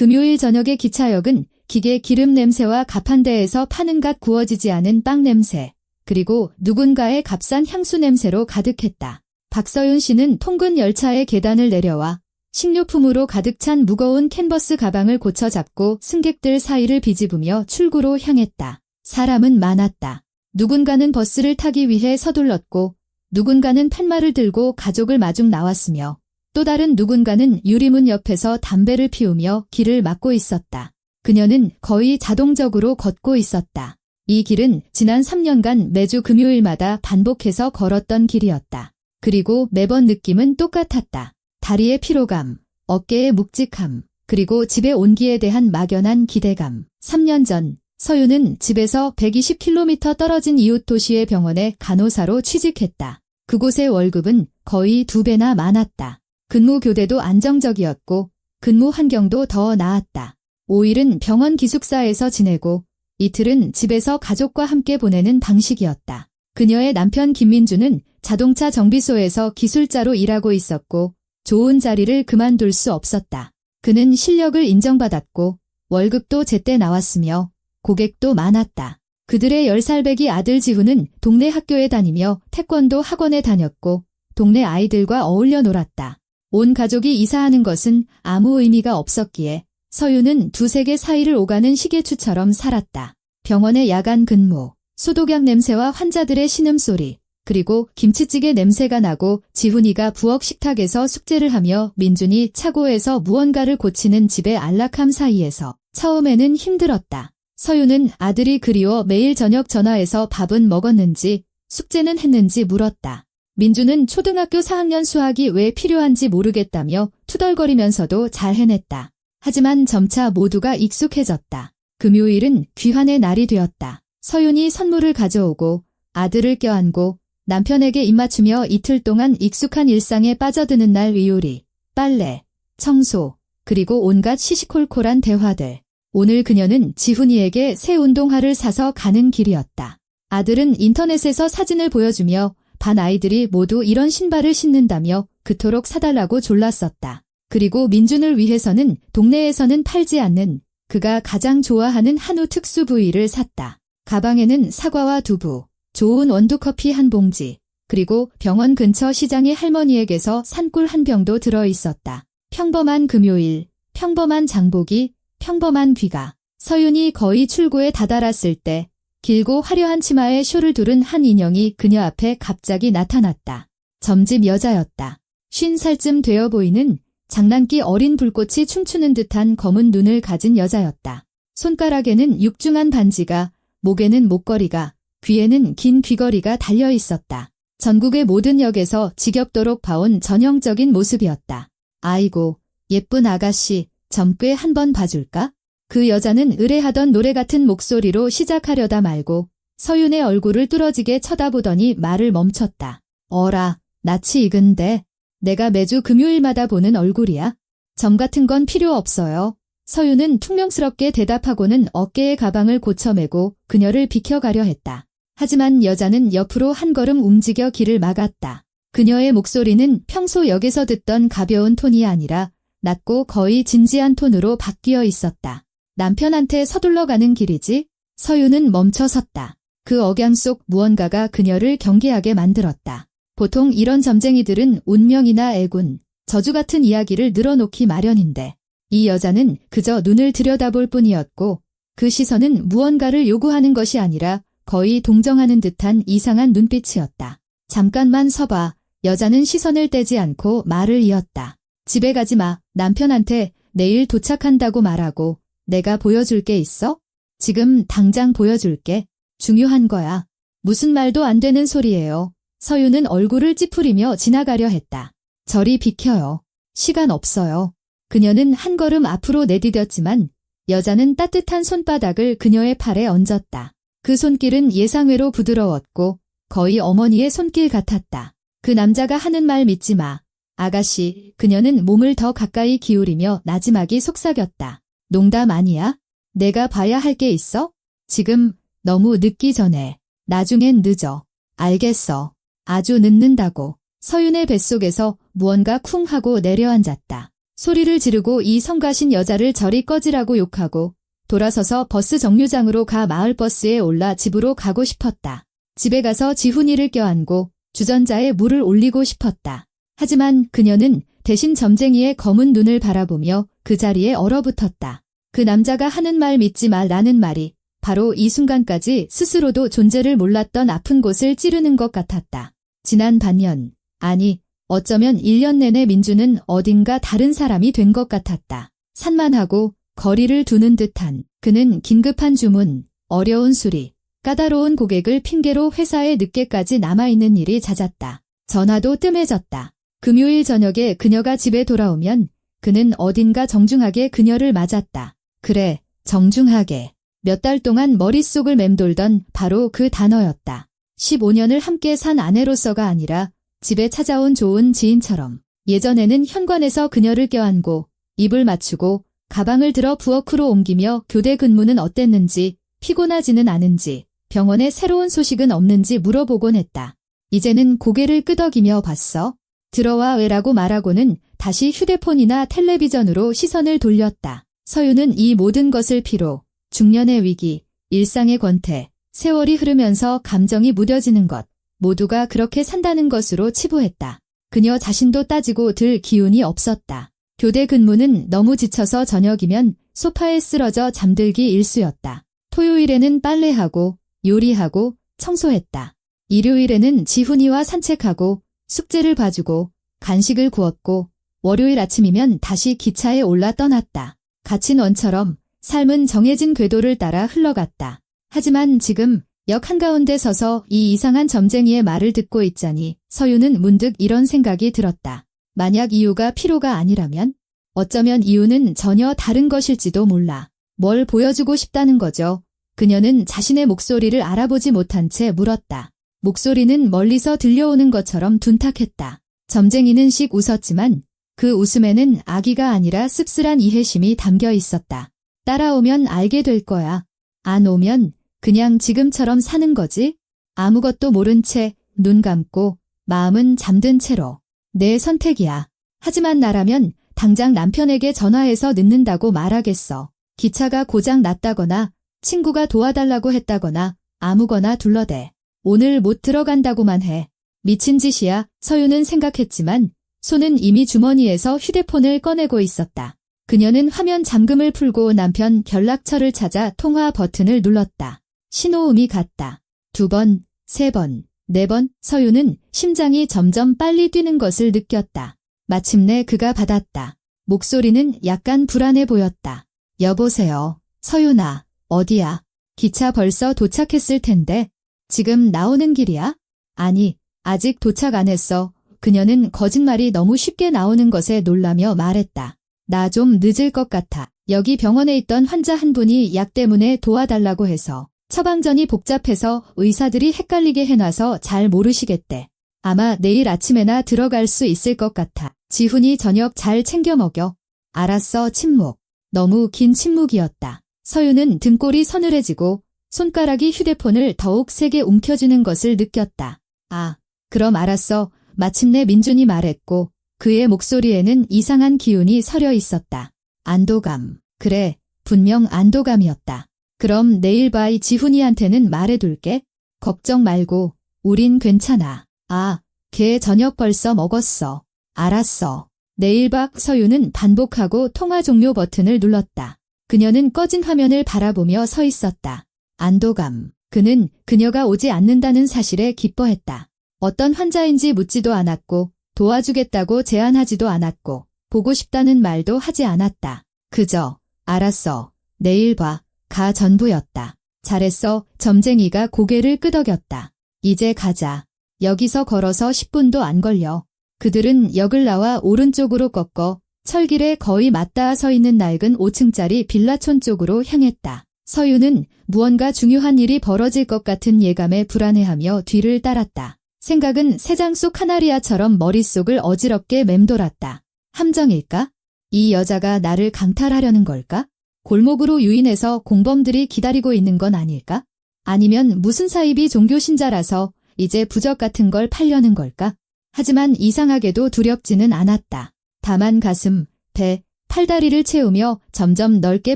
금요일 저녁의 기차역은 기계 기름 냄새와 가판대에서 파는 갓 구워지지 않은 빵 냄새, 그리고 누군가의 값싼 향수 냄새로 가득했다. 박서윤 씨는 통근 열차의 계단을 내려와 식료품으로 가득 찬 무거운 캔버스 가방을 고쳐 잡고 승객들 사이를 비집으며 출구로 향했다. 사람은 많았다. 누군가는 버스를 타기 위해 서둘렀고 누군가는 팻말을 들고 가족을 마중 나왔으며 또 다른 누군가는 유리문 옆에서 담배를 피우며 길을 막고 있었다. 그녀는 거의 자동적으로 걷고 있었다. 이 길은 지난 3년간 매주 금요일마다 반복해서 걸었던 길이었다. 그리고 매번 느낌은 똑같았다. 다리의 피로감, 어깨의 묵직함, 그리고 집의 온기에 대한 막연한 기대감. 3년 전 서윤은 집에서 120km 떨어진 이웃 도시의 병원에 간호사로 취직했다. 그곳의 월급은 거의 2배나 많았다. 근무 교대도 안정적이었고 근무 환경도 더 나았다. 5일은 병원 기숙사에서 지내고 이틀은 집에서 가족과 함께 보내는 방식이었다. 그녀의 남편 김민주는 자동차 정비소에서 기술자로 일하고 있었고 좋은 자리를 그만둘 수 없었다. 그는 실력을 인정받았고 월급도 제때 나왔으며 고객도 많았다. 그들의 10살배기 아들 지훈은 동네 학교에 다니며 태권도 학원에 다녔고 동네 아이들과 어울려 놀았다. 온 가족이 이사하는 것은 아무 의미가 없었기에 서윤은 두세 개 사이를 오가는 시계추처럼 살았다. 병원의 야간 근무, 소독약 냄새와 환자들의 신음소리, 그리고 김치찌개 냄새가 나고 지훈이가 부엌 식탁에서 숙제를 하며 민준이 차고에서 무언가를 고치는 집의 안락함 사이에서 처음에는 힘들었다. 서윤은 아들이 그리워 매일 저녁 전화해서 밥은 먹었는지 숙제는 했는지 물었다. 민준은 초등학교 4학년 수학이 왜 필요한지 모르겠다며 투덜거리면서도 잘 해냈다. 하지만 점차 모두가 익숙해졌다. 금요일은 귀환의 날이 되었다. 서윤이 선물을 가져오고 아들을 껴안고 남편에게 입맞추며 이틀 동안 익숙한 일상에 빠져드는 날 위요리, 빨래, 청소, 그리고 온갖 시시콜콜한 대화들. 오늘 그녀는 지훈이에게 새 운동화를 사서 가는 길이었다. 아들은 인터넷에서 사진을 보여주며 반 아이들이 모두 이런 신발을 신는다며 그토록 사달라고 졸랐었다. 그리고 민준을 위해서는 동네에서는 팔지 않는 그가 가장 좋아하는 한우 특수 부위를 샀다. 가방에는 사과와 두부, 좋은 원두커피 한 봉지, 그리고 병원 근처 시장의 할머니에게서 산꿀 한 병도 들어있었다. 평범한 금요일, 평범한 장보기, 평범한 귀가. 서윤이 거의 출구에 다다랐을 때 길고 화려한 치마에 쇼를 두른 한 인형이 그녀 앞에 갑자기 나타났다. 점집 여자였다. 50살쯤 되어 보이는 장난기 어린 불꽃이 춤추는 듯한 검은 눈을 가진 여자였다. 손가락에는 육중한 반지가, 목에는 목걸이가, 귀에는 긴 귀걸이가 달려 있었다. 전국의 모든 역에서 지겹도록 봐온 전형적인 모습이었다. 아이고, 예쁜 아가씨, 젊게 한번 봐줄까? 그 여자는 의뢰하던 노래 같은 목소리로 시작하려다 말고 서윤의 얼굴을 뚫어지게 쳐다보더니 말을 멈췄다. 어라, 낯이 익은데 내가 매주 금요일마다 보는 얼굴이야? 점 같은 건 필요 없어요. 서윤은 퉁명스럽게 대답하고는 어깨에 가방을 고쳐매고 그녀를 비켜가려 했다. 하지만 여자는 옆으로 한 걸음 움직여 길을 막았다. 그녀의 목소리는 평소 역에서 듣던 가벼운 톤이 아니라 낮고 거의 진지한 톤으로 바뀌어 있었다. 남편한테 서둘러 가는 길이지? 서윤은 멈춰 섰다. 그 억양 속 무언가가 그녀를 경계하게 만들었다. 보통 이런 점쟁이들은 운명이나 애군, 저주 같은 이야기를 늘어놓기 마련인데 이 여자는 그저 눈을 들여다볼 뿐이었고 그 시선은 무언가를 요구하는 것이 아니라 거의 동정하는 듯한 이상한 눈빛이었다. 잠깐만 서봐. 여자는 시선을 떼지 않고 말을 이었다. 집에 가지 마. 남편한테 내일 도착한다고 말하고 내가 보여줄 게 있어? 지금 당장 보여줄게. 중요한 거야. 무슨 말도 안 되는 소리예요. 서윤은 얼굴을 찌푸리며 지나가려 했다. 저리 비켜요. 시간 없어요. 그녀는 한 걸음 앞으로 내디뎠지만 여자는 따뜻한 손바닥을 그녀의 팔에 얹었다. 그 손길은 예상외로 부드러웠고 거의 어머니의 손길 같았다. 그 남자가 하는 말 믿지 마. 아가씨, 그녀는 몸을 더 가까이 기울이며 나지막이 속삭였다. 농담 아니야? 내가 봐야 할 게 있어? 지금 너무 늦기 전에. 나중엔 늦어. 알겠어. 아주 늦는다고. 서윤의 뱃속에서 무언가 쿵 하고 내려앉았다. 소리를 지르고 이 성가신 여자를 저리 꺼지라고 욕하고 돌아서서 버스 정류장으로 가 마을버스에 올라 집으로 가고 싶었다. 집에 가서 지훈이를 껴안고 주전자에 물을 올리고 싶었다. 하지만 그녀는 대신 점쟁이의 검은 눈을 바라보며 그 자리에 얼어붙었다. 그 남자가 하는 말 믿지 말라는 말이 바로 이 순간까지 스스로도 존재를 몰랐던 아픈 곳을 찌르는 것 같았다. 지난 반년, 아니 어쩌면 1년 내내 민주는 어딘가 다른 사람이 된 것 같았다. 산만하고 거리를 두는 듯한 그는 긴급한 주문, 어려운 수리, 까다로운 고객을 핑계로 회사에 늦게까지 남아있는 일이 잦았다. 전화도 뜸해졌다. 금요일 저녁에 그녀가 집에 돌아오면 그는 어딘가 정중하게 그녀를 맞았다. 그래, 정중하게. 몇 달 동안 머릿속을 맴돌던 바로 그 단어였다. 15년을 함께 산 아내로서가 아니라 집에 찾아온 좋은 지인처럼. 예전에는 현관에서 그녀를 껴안고 입을 맞추고 가방을 들어 부엌으로 옮기며 교대 근무는 어땠는지, 피곤하지는 않은지, 병원에 새로운 소식은 없는지 물어보곤 했다. 이제는 고개를 끄덕이며 봤어? 들어와 왜라고 말하고는 다시 휴대폰이나 텔레비전으로 시선을 돌렸다. 서유는 이 모든 것을 피로 중년의 위기, 일상의 권태, 세월이 흐르면서 감정이 무뎌지는 것, 모두가 그렇게 산다는 것으로 치부했다. 그녀 자신도 따지고 들 기운이 없었다. 교대 근무는 너무 지쳐서 저녁이면 소파에 쓰러져 잠들기 일쑤였다. 토요일에는 빨래하고 요리하고 청소했다. 일요일에는 지훈이와 산책하고 숙제를 봐주고 간식을 구웠고 월요일 아침이면 다시 기차에 올라 떠났다. 갇힌 원처럼 삶은 정해진 궤도를 따라 흘러갔다. 하지만 지금 역 한가운데 서서 이 이상한 점쟁이의 말을 듣고 있자니 서유는 문득 이런 생각이 들었다. 만약 이유가 피로가 아니라면? 어쩌면 이유는 전혀 다른 것일지도 몰라. 뭘 보여주고 싶다는 거죠? 그녀는 자신의 목소리를 알아보지 못한 채 물었다. 목소리는 멀리서 들려오는 것처럼 둔탁했다. 점쟁이는 씩 웃었지만 그 웃음에는 악의가 아니라 씁쓸한 이해심이 담겨 있었다. 따라오면 알게 될 거야. 안 오면 그냥 지금처럼 사는 거지? 아무것도 모른 채 눈 감고 마음은 잠든 채로. 내 선택이야. 하지만 나라면 당장 남편에게 전화해서 늦는다고 말하겠어. 기차가 고장 났다거나 친구가 도와달라고 했다거나 아무거나 둘러대. 오늘 못 들어간다고만 해. 미친 짓이야. 서유는 생각했지만 손은 이미 주머니에서 휴대폰을 꺼내고 있었다. 그녀는 화면 잠금을 풀고 남편 연락처를 찾아 통화 버튼을 눌렀다. 신호음이 갔다. 2번, 3번, 4번. 서유는 심장이 점점 빨리 뛰는 것을 느꼈다. 마침내 그가 받았다. 목소리는 약간 불안해 보였다. 여보세요. 서유나, 어디야? 기차 벌써 도착했을 텐데. 지금 나오는 길이야? 아니, 아직 도착 안 했어. 그녀는 거짓말이 너무 쉽게 나오는 것에 놀라며 말했다. 나 좀 늦을 것 같아. 여기 병원에 있던 환자 한 분이 약 때문에 도와달라고 해서. 처방전이 복잡해서 의사들이 헷갈리게 해놔서 잘 모르시겠대. 아마 내일 아침에나 들어갈 수 있을 것 같아. 지훈이 저녁 잘 챙겨 먹여. 알았어. 침묵. 너무 긴 침묵이었다. 서유는 등골이 서늘해지고 손가락이 휴대폰을 더욱 세게 움켜쥐는 것을 느꼈다. 아, 그럼 알았어. 마침내 민준이 말했고 그의 목소리에는 이상한 기운이 서려 있었다. 안도감. 그래, 분명 안도감이었다. 그럼 내일 봐. 지훈이한테는 말해둘게. 걱정 말고, 우린 괜찮아. 아, 걔 저녁 벌써 먹었어. 알았어. 내일 봐. 서유는 반복하고 통화 종료 버튼을 눌렀다. 그녀는 꺼진 화면을 바라보며 서 있었다. 안도감. 그는 그녀가 오지 않는다는 사실에 기뻐했다. 어떤 환자인지 묻지도 않았고 도와주겠다고 제안하지도 않았고 보고 싶다는 말도 하지 않았다. 그저 알았어. 내일 봐. 가 전부였다. 잘했어. 점쟁이가 고개를 끄덕였다. 이제 가자. 여기서 걸어서 10분도 안 걸려. 그들은 역을 나와 오른쪽으로 꺾어 철길에 거의 맞닿아 서 있는 낡은 5층짜리 빌라촌 쪽으로 향했다. 서유는 무언가 중요한 일이 벌어질 것 같은 예감에 불안해하며 뒤를 따랐다. 생각은 새장 속 카나리아처럼 머릿속을 어지럽게 맴돌았다. 함정일까? 이 여자가 나를 강탈하려는 걸까? 골목으로 유인해서 공범들이 기다리고 있는 건 아닐까? 아니면 무슨 사입이 종교 신자라서 이제 부적 같은 걸 팔려는 걸까? 하지만 이상하게도 두렵지는 않았다. 다만 가슴, 배, 팔다리를 채우며 점점 넓게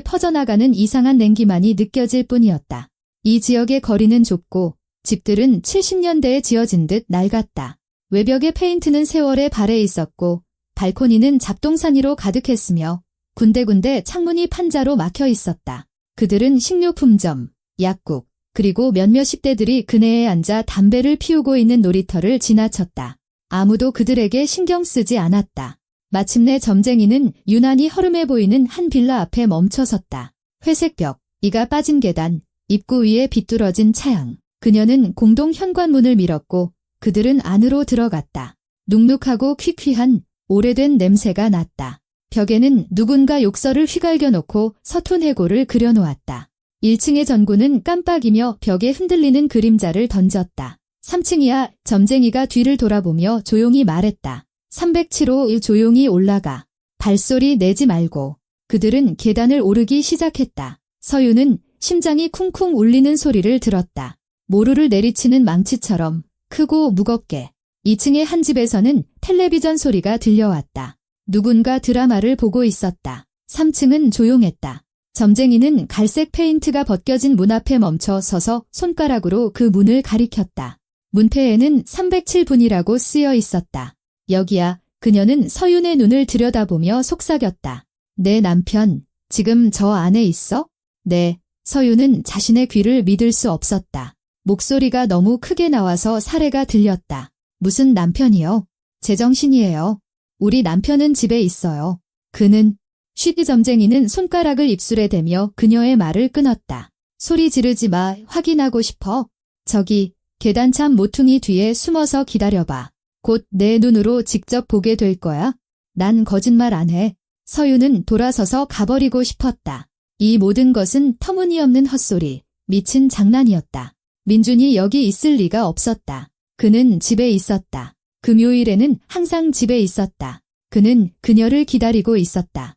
퍼져나가는 이상한 냉기만이 느껴질 뿐이었다. 이 지역의 거리는 좁고 집들은 70년대에 지어진 듯 낡았다. 외벽의 페인트는 세월에 발해 있었고 발코니는 잡동사니로 가득했으며 군데군데 창문이 판자로 막혀 있었다. 그들은 식료품점, 약국, 그리고 몇몇 10대들이 그네에 앉아 담배를 피우고 있는 놀이터를 지나쳤다. 아무도 그들에게 신경 쓰지 않았다. 마침내 점쟁이는 유난히 허름해 보이는 한 빌라 앞에 멈춰섰다. 회색 벽, 이가 빠진 계단, 입구 위에 비뚤어진 차양. 그녀는 공동 현관문을 밀었고 그들은 안으로 들어갔다. 눅눅하고 퀴퀴한 오래된 냄새가 났다. 벽에는 누군가 욕설을 휘갈겨 놓고 서툰 해골을 그려놓았다. 1층의 전구는 깜빡이며 벽에 흔들리는 그림자를 던졌다. 3층이야. 점쟁이가 뒤를 돌아보며 조용히 말했다. 307호 조용히 올라가. 발소리 내지 말고. 그들은 계단을 오르기 시작했다. 서유는 심장이 쿵쿵 울리는 소리를 들었다. 모루를 내리치는 망치처럼 크고 무겁게. 2층의 한 집에서는 텔레비전 소리가 들려왔다. 누군가 드라마를 보고 있었다. 3층은 조용했다. 점쟁이는 갈색 페인트가 벗겨진 문 앞에 멈춰 서서 손가락으로 그 문을 가리켰다. 문패에는 307분이라고 쓰여 있었다. 여기야. 그녀는 서윤의 눈을 들여다보며 속삭였다. 내 남편, 지금 저 안에 있어? 네. 서윤은 자신의 귀를 믿을 수 없었다. 목소리가 너무 크게 나와서 사례가 들렸다. 무슨 남편이요? 제정신이에요. 우리 남편은 집에 있어요. 그는 쉬디 점쟁이는 손가락을 입술에 대며 그녀의 말을 끊었다. 소리 지르지 마. 확인하고 싶어. 저기 계단참 모퉁이 뒤에 숨어서 기다려봐. 곧 내 눈으로 직접 보게 될 거야. 난 거짓말 안 해. 서유는 돌아서서 가버리고 싶었다. 이 모든 것은 터무니없는 헛소리, 미친 장난이었다. 민준이 여기 있을 리가 없었다. 그는 집에 있었다. 금요일에는 항상 집에 있었다. 그는 그녀를 기다리고 있었다.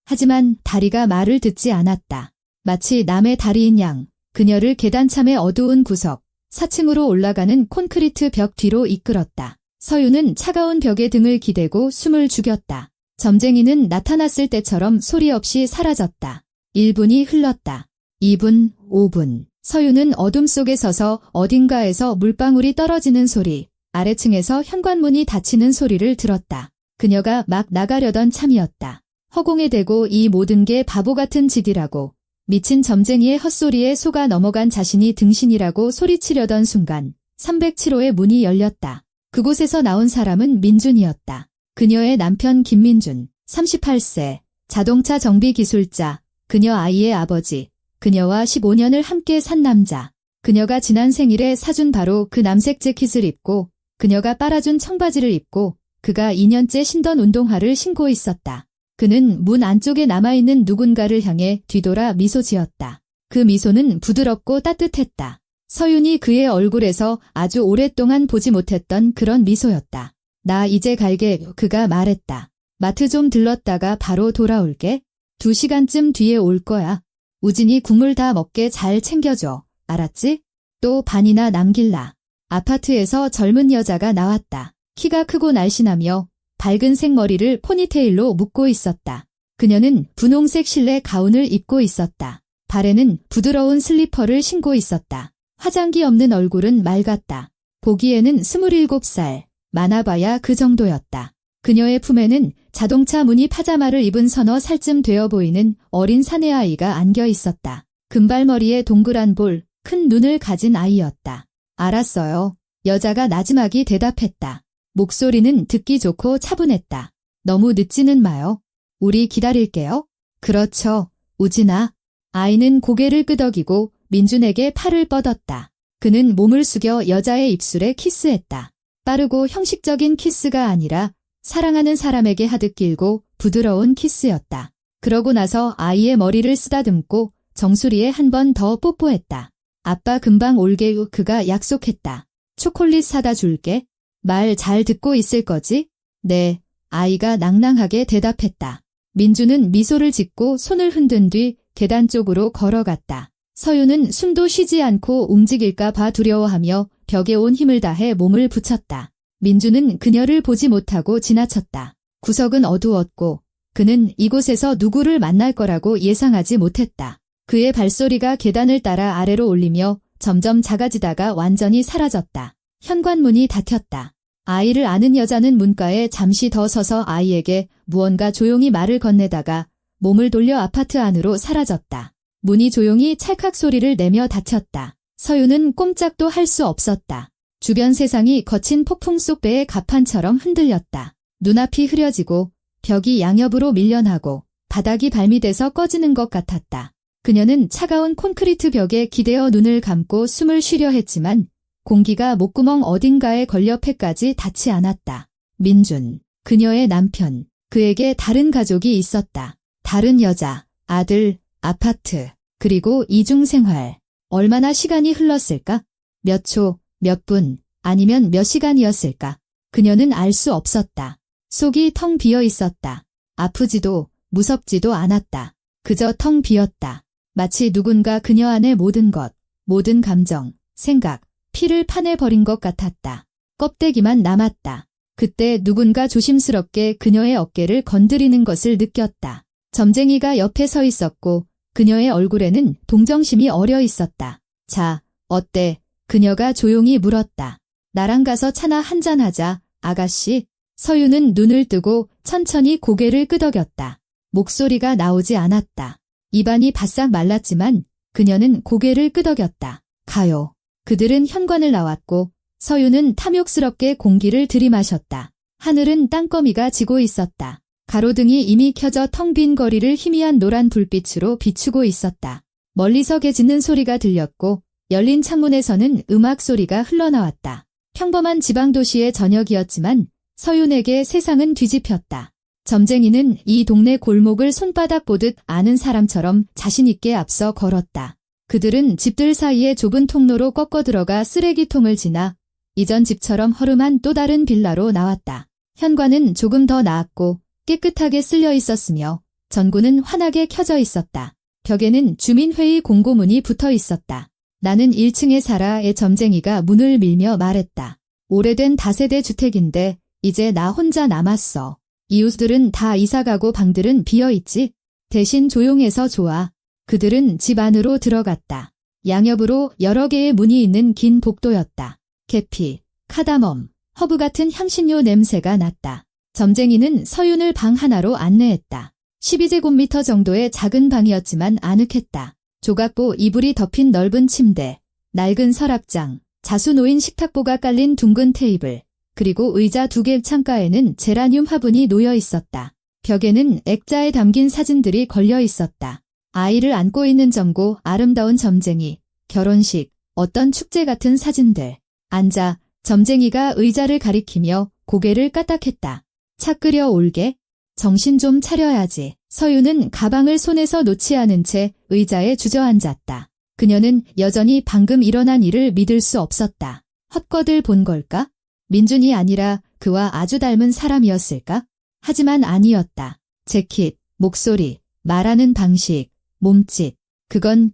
하지만 다리가 말을 듣지 않았다. 마치 남의 다리인 양, 그녀를 계단참의 어두운 구석, 4층으로 올라가는 콘크리트 벽 뒤로 이끌었다. 서유는 차가운 벽에 등을 기대고 숨을 죽였다. 점쟁이는 나타났을 때처럼 소리 없이 사라졌다. 1분이 흘렀다. 2분, 5분. 서유는 어둠 속에 서서 어딘가에서 물방울이 떨어지는 소리, 아래층에서 현관문이 닫히는 소리를 들었다. 그녀가 막 나가려던 참이었다. 허공에 대고 이 모든 게 바보 같은 짓이라고, 미친 점쟁이의 헛소리에 속아 넘어간 자신이 등신이라고 소리치려던 순간 307호의 문이 열렸다. 그곳에서 나온 사람은 민준이었다. 그녀의 남편 김민준, 38세, 자동차 정비 기술자, 그녀 아이의 아버지, 그녀와 15년을 함께 산 남자. 그녀가 지난 생일에 사준 바로 그 남색 재킷을 입고 그녀가 빨아준 청바지를 입고 그가 2년째 신던 운동화를 신고 있었다. 그는 문 안쪽에 남아있는 누군가를 향해 뒤돌아 미소 지었다. 그 미소는 부드럽고 따뜻했다. 서윤이 그의 얼굴에서 아주 오랫동안 보지 못했던 그런 미소였다. 나 이제 갈게. 그가 말했다. 마트 좀 들렀다가 바로 돌아올게. 2시간쯤 뒤에 올 거야. 우진이 국물 다 먹게 잘 챙겨줘. 알았지? 또 반이나 남길라. 아파트에서 젊은 여자가 나왔다. 키가 크고 날씬하며 밝은색 머리를 포니테일로 묶고 있었다. 그녀는 분홍색 실내 가운을 입고 있었다. 발에는 부드러운 슬리퍼를 신고 있었다. 화장기 없는 얼굴은 맑았다. 보기에는 27살, 많아봐야 그 정도였다. 그녀의 품에는 자동차 무늬 파자마를 입은 서너 살쯤 되어 보이는 어린 사내아이가 안겨 있었다. 금발머리에 동그란 볼, 큰 눈을 가진 아이였다. 알았어요. 여자가 나지막이 대답했다. 목소리는 듣기 좋고 차분했다. 너무 늦지는 마요. 우리 기다릴게요. 그렇죠, 우진아. 아이는 고개를 끄덕이고 민준에게 팔을 뻗었다. 그는 몸을 숙여 여자의 입술에 키스했다. 빠르고 형식적인 키스가 아니라 사랑하는 사람에게 하듯 길고 부드러운 키스였다. 그러고 나서 아이의 머리를 쓰다듬고 정수리에 한 번 더 뽀뽀했다. 아빠 금방 올게요. 그가 약속했다. 초콜릿 사다 줄게. 말 잘 듣고 있을 거지? 네. 아이가 낭낭하게 대답했다. 민주는 미소를 짓고 손을 흔든 뒤 계단 쪽으로 걸어갔다. 서유는 숨도 쉬지 않고 움직일까 봐 두려워하며 벽에 온 힘을 다해 몸을 붙였다. 민주는 그녀를 보지 못하고 지나쳤다. 구석은 어두웠고 그는 이곳에서 누구를 만날 거라고 예상하지 못했다. 그의 발소리가 계단을 따라 아래로 올리며 점점 작아지다가 완전히 사라졌다. 현관문이 닫혔다. 아이를 아는 여자는 문가에 잠시 더 서서 아이에게 무언가 조용히 말을 건네다가 몸을 돌려 아파트 안으로 사라졌다. 문이 조용히 찰칵 소리를 내며 닫혔다. 서윤은 꼼짝도 할 수 없었다. 주변 세상이 거친 폭풍 속 배의 갑판처럼 흔들렸다. 눈앞이 흐려지고 벽이 양옆으로 밀려나고 바닥이 발밑에서 꺼지는 것 같았다. 그녀는 차가운 콘크리트 벽에 기대어 눈을 감고 숨을 쉬려 했지만 공기가 목구멍 어딘가에 걸려 폐까지 닿지 않았다. 민준, 그녀의 남편, 그에게 다른 가족이 있었다. 다른 여자, 아들, 아파트, 그리고 이중생활. 얼마나 시간이 흘렀을까? 몇 초, 몇 분, 아니면 몇 시간이었을까? 그녀는 알 수 없었다. 속이 텅 비어 있었다. 아프지도 무섭지도 않았다. 그저 텅 비었다. 마치 누군가 그녀 안의 모든 것, 모든 감정, 생각, 피를 파내버린 것 같았다. 껍데기만 남았다. 그때 누군가 조심스럽게 그녀의 어깨를 건드리는 것을 느꼈다. 점쟁이가 옆에 서 있었고 그녀의 얼굴에는 동정심이 어려 있었다. 자, 어때? 그녀가 조용히 물었다. 나랑 가서 차나 한잔하자, 아가씨. 서윤은 눈을 뜨고 천천히 고개를 끄덕였다. 목소리가 나오지 않았다. 입안이 바싹 말랐지만 그녀는 고개를 끄덕였다. 가요. 그들은 현관을 나왔고 서윤은 탐욕스럽게 공기를 들이마셨다. 하늘은 땅거미가 지고 있었다. 가로등이 이미 켜져 텅 빈 거리를 희미한 노란 불빛으로 비추고 있었다. 멀리서 개 짖는 소리가 들렸고 열린 창문에서는 음악 소리가 흘러나왔다. 평범한 지방도시의 저녁이었지만 서윤에게 세상은 뒤집혔다. 점쟁이는 이 동네 골목을 손바닥 보듯 아는 사람처럼 자신있게 앞서 걸었다. 그들은 집들 사이의 좁은 통로로 꺾어 들어가 쓰레기통을 지나 이전 집처럼 허름한 또 다른 빌라로 나왔다. 현관은 조금 더 나았고 깨끗하게 쓸려 있었으며 전구는 환하게 켜져 있었다. 벽에는 주민회의 공고문이 붙어 있었다. 나는 1층에 살아의 점쟁이가 문을 밀며 말했다. 오래된 다세대 주택인데 이제 나 혼자 남았어. 이웃들은 다 이사가고 방들은 비어있지. 대신 조용해서 좋아. 그들은 집 안으로 들어갔다. 양옆으로 여러 개의 문이 있는 긴 복도였다. 계피, 카다멈, 허브 같은 향신료 냄새가 났다. 점쟁이는 서윤을 방 하나로 안내했다. 12제곱미터 정도의 작은 방이었지만 아늑했다. 조각보 이불이 덮인 넓은 침대, 낡은 서랍장, 자수 놓인 식탁보가 깔린 둥근 테이블, 그리고 의자 2개 창가에는 제라늄 화분이 놓여 있었다. 벽에는 액자에 담긴 사진들이 걸려 있었다. 아이를 안고 있는 점고, 아름다운 점쟁이, 결혼식, 어떤 축제 같은 사진들. 앉아, 점쟁이가 의자를 가리키며 고개를 까딱했다. 차 끓여 올게. 정신 좀 차려야지. 서윤은 가방을 손에서 놓지 않은 채 의자에 주저앉았다. 그녀는 여전히 방금 일어난 일을 믿을 수 없었다. 헛것을 본 걸까? 민준이 아니라 그와 아주 닮은 사람이었을까? 하지만 아니었다. 재킷, 목소리, 말하는 방식, 몸짓. 그건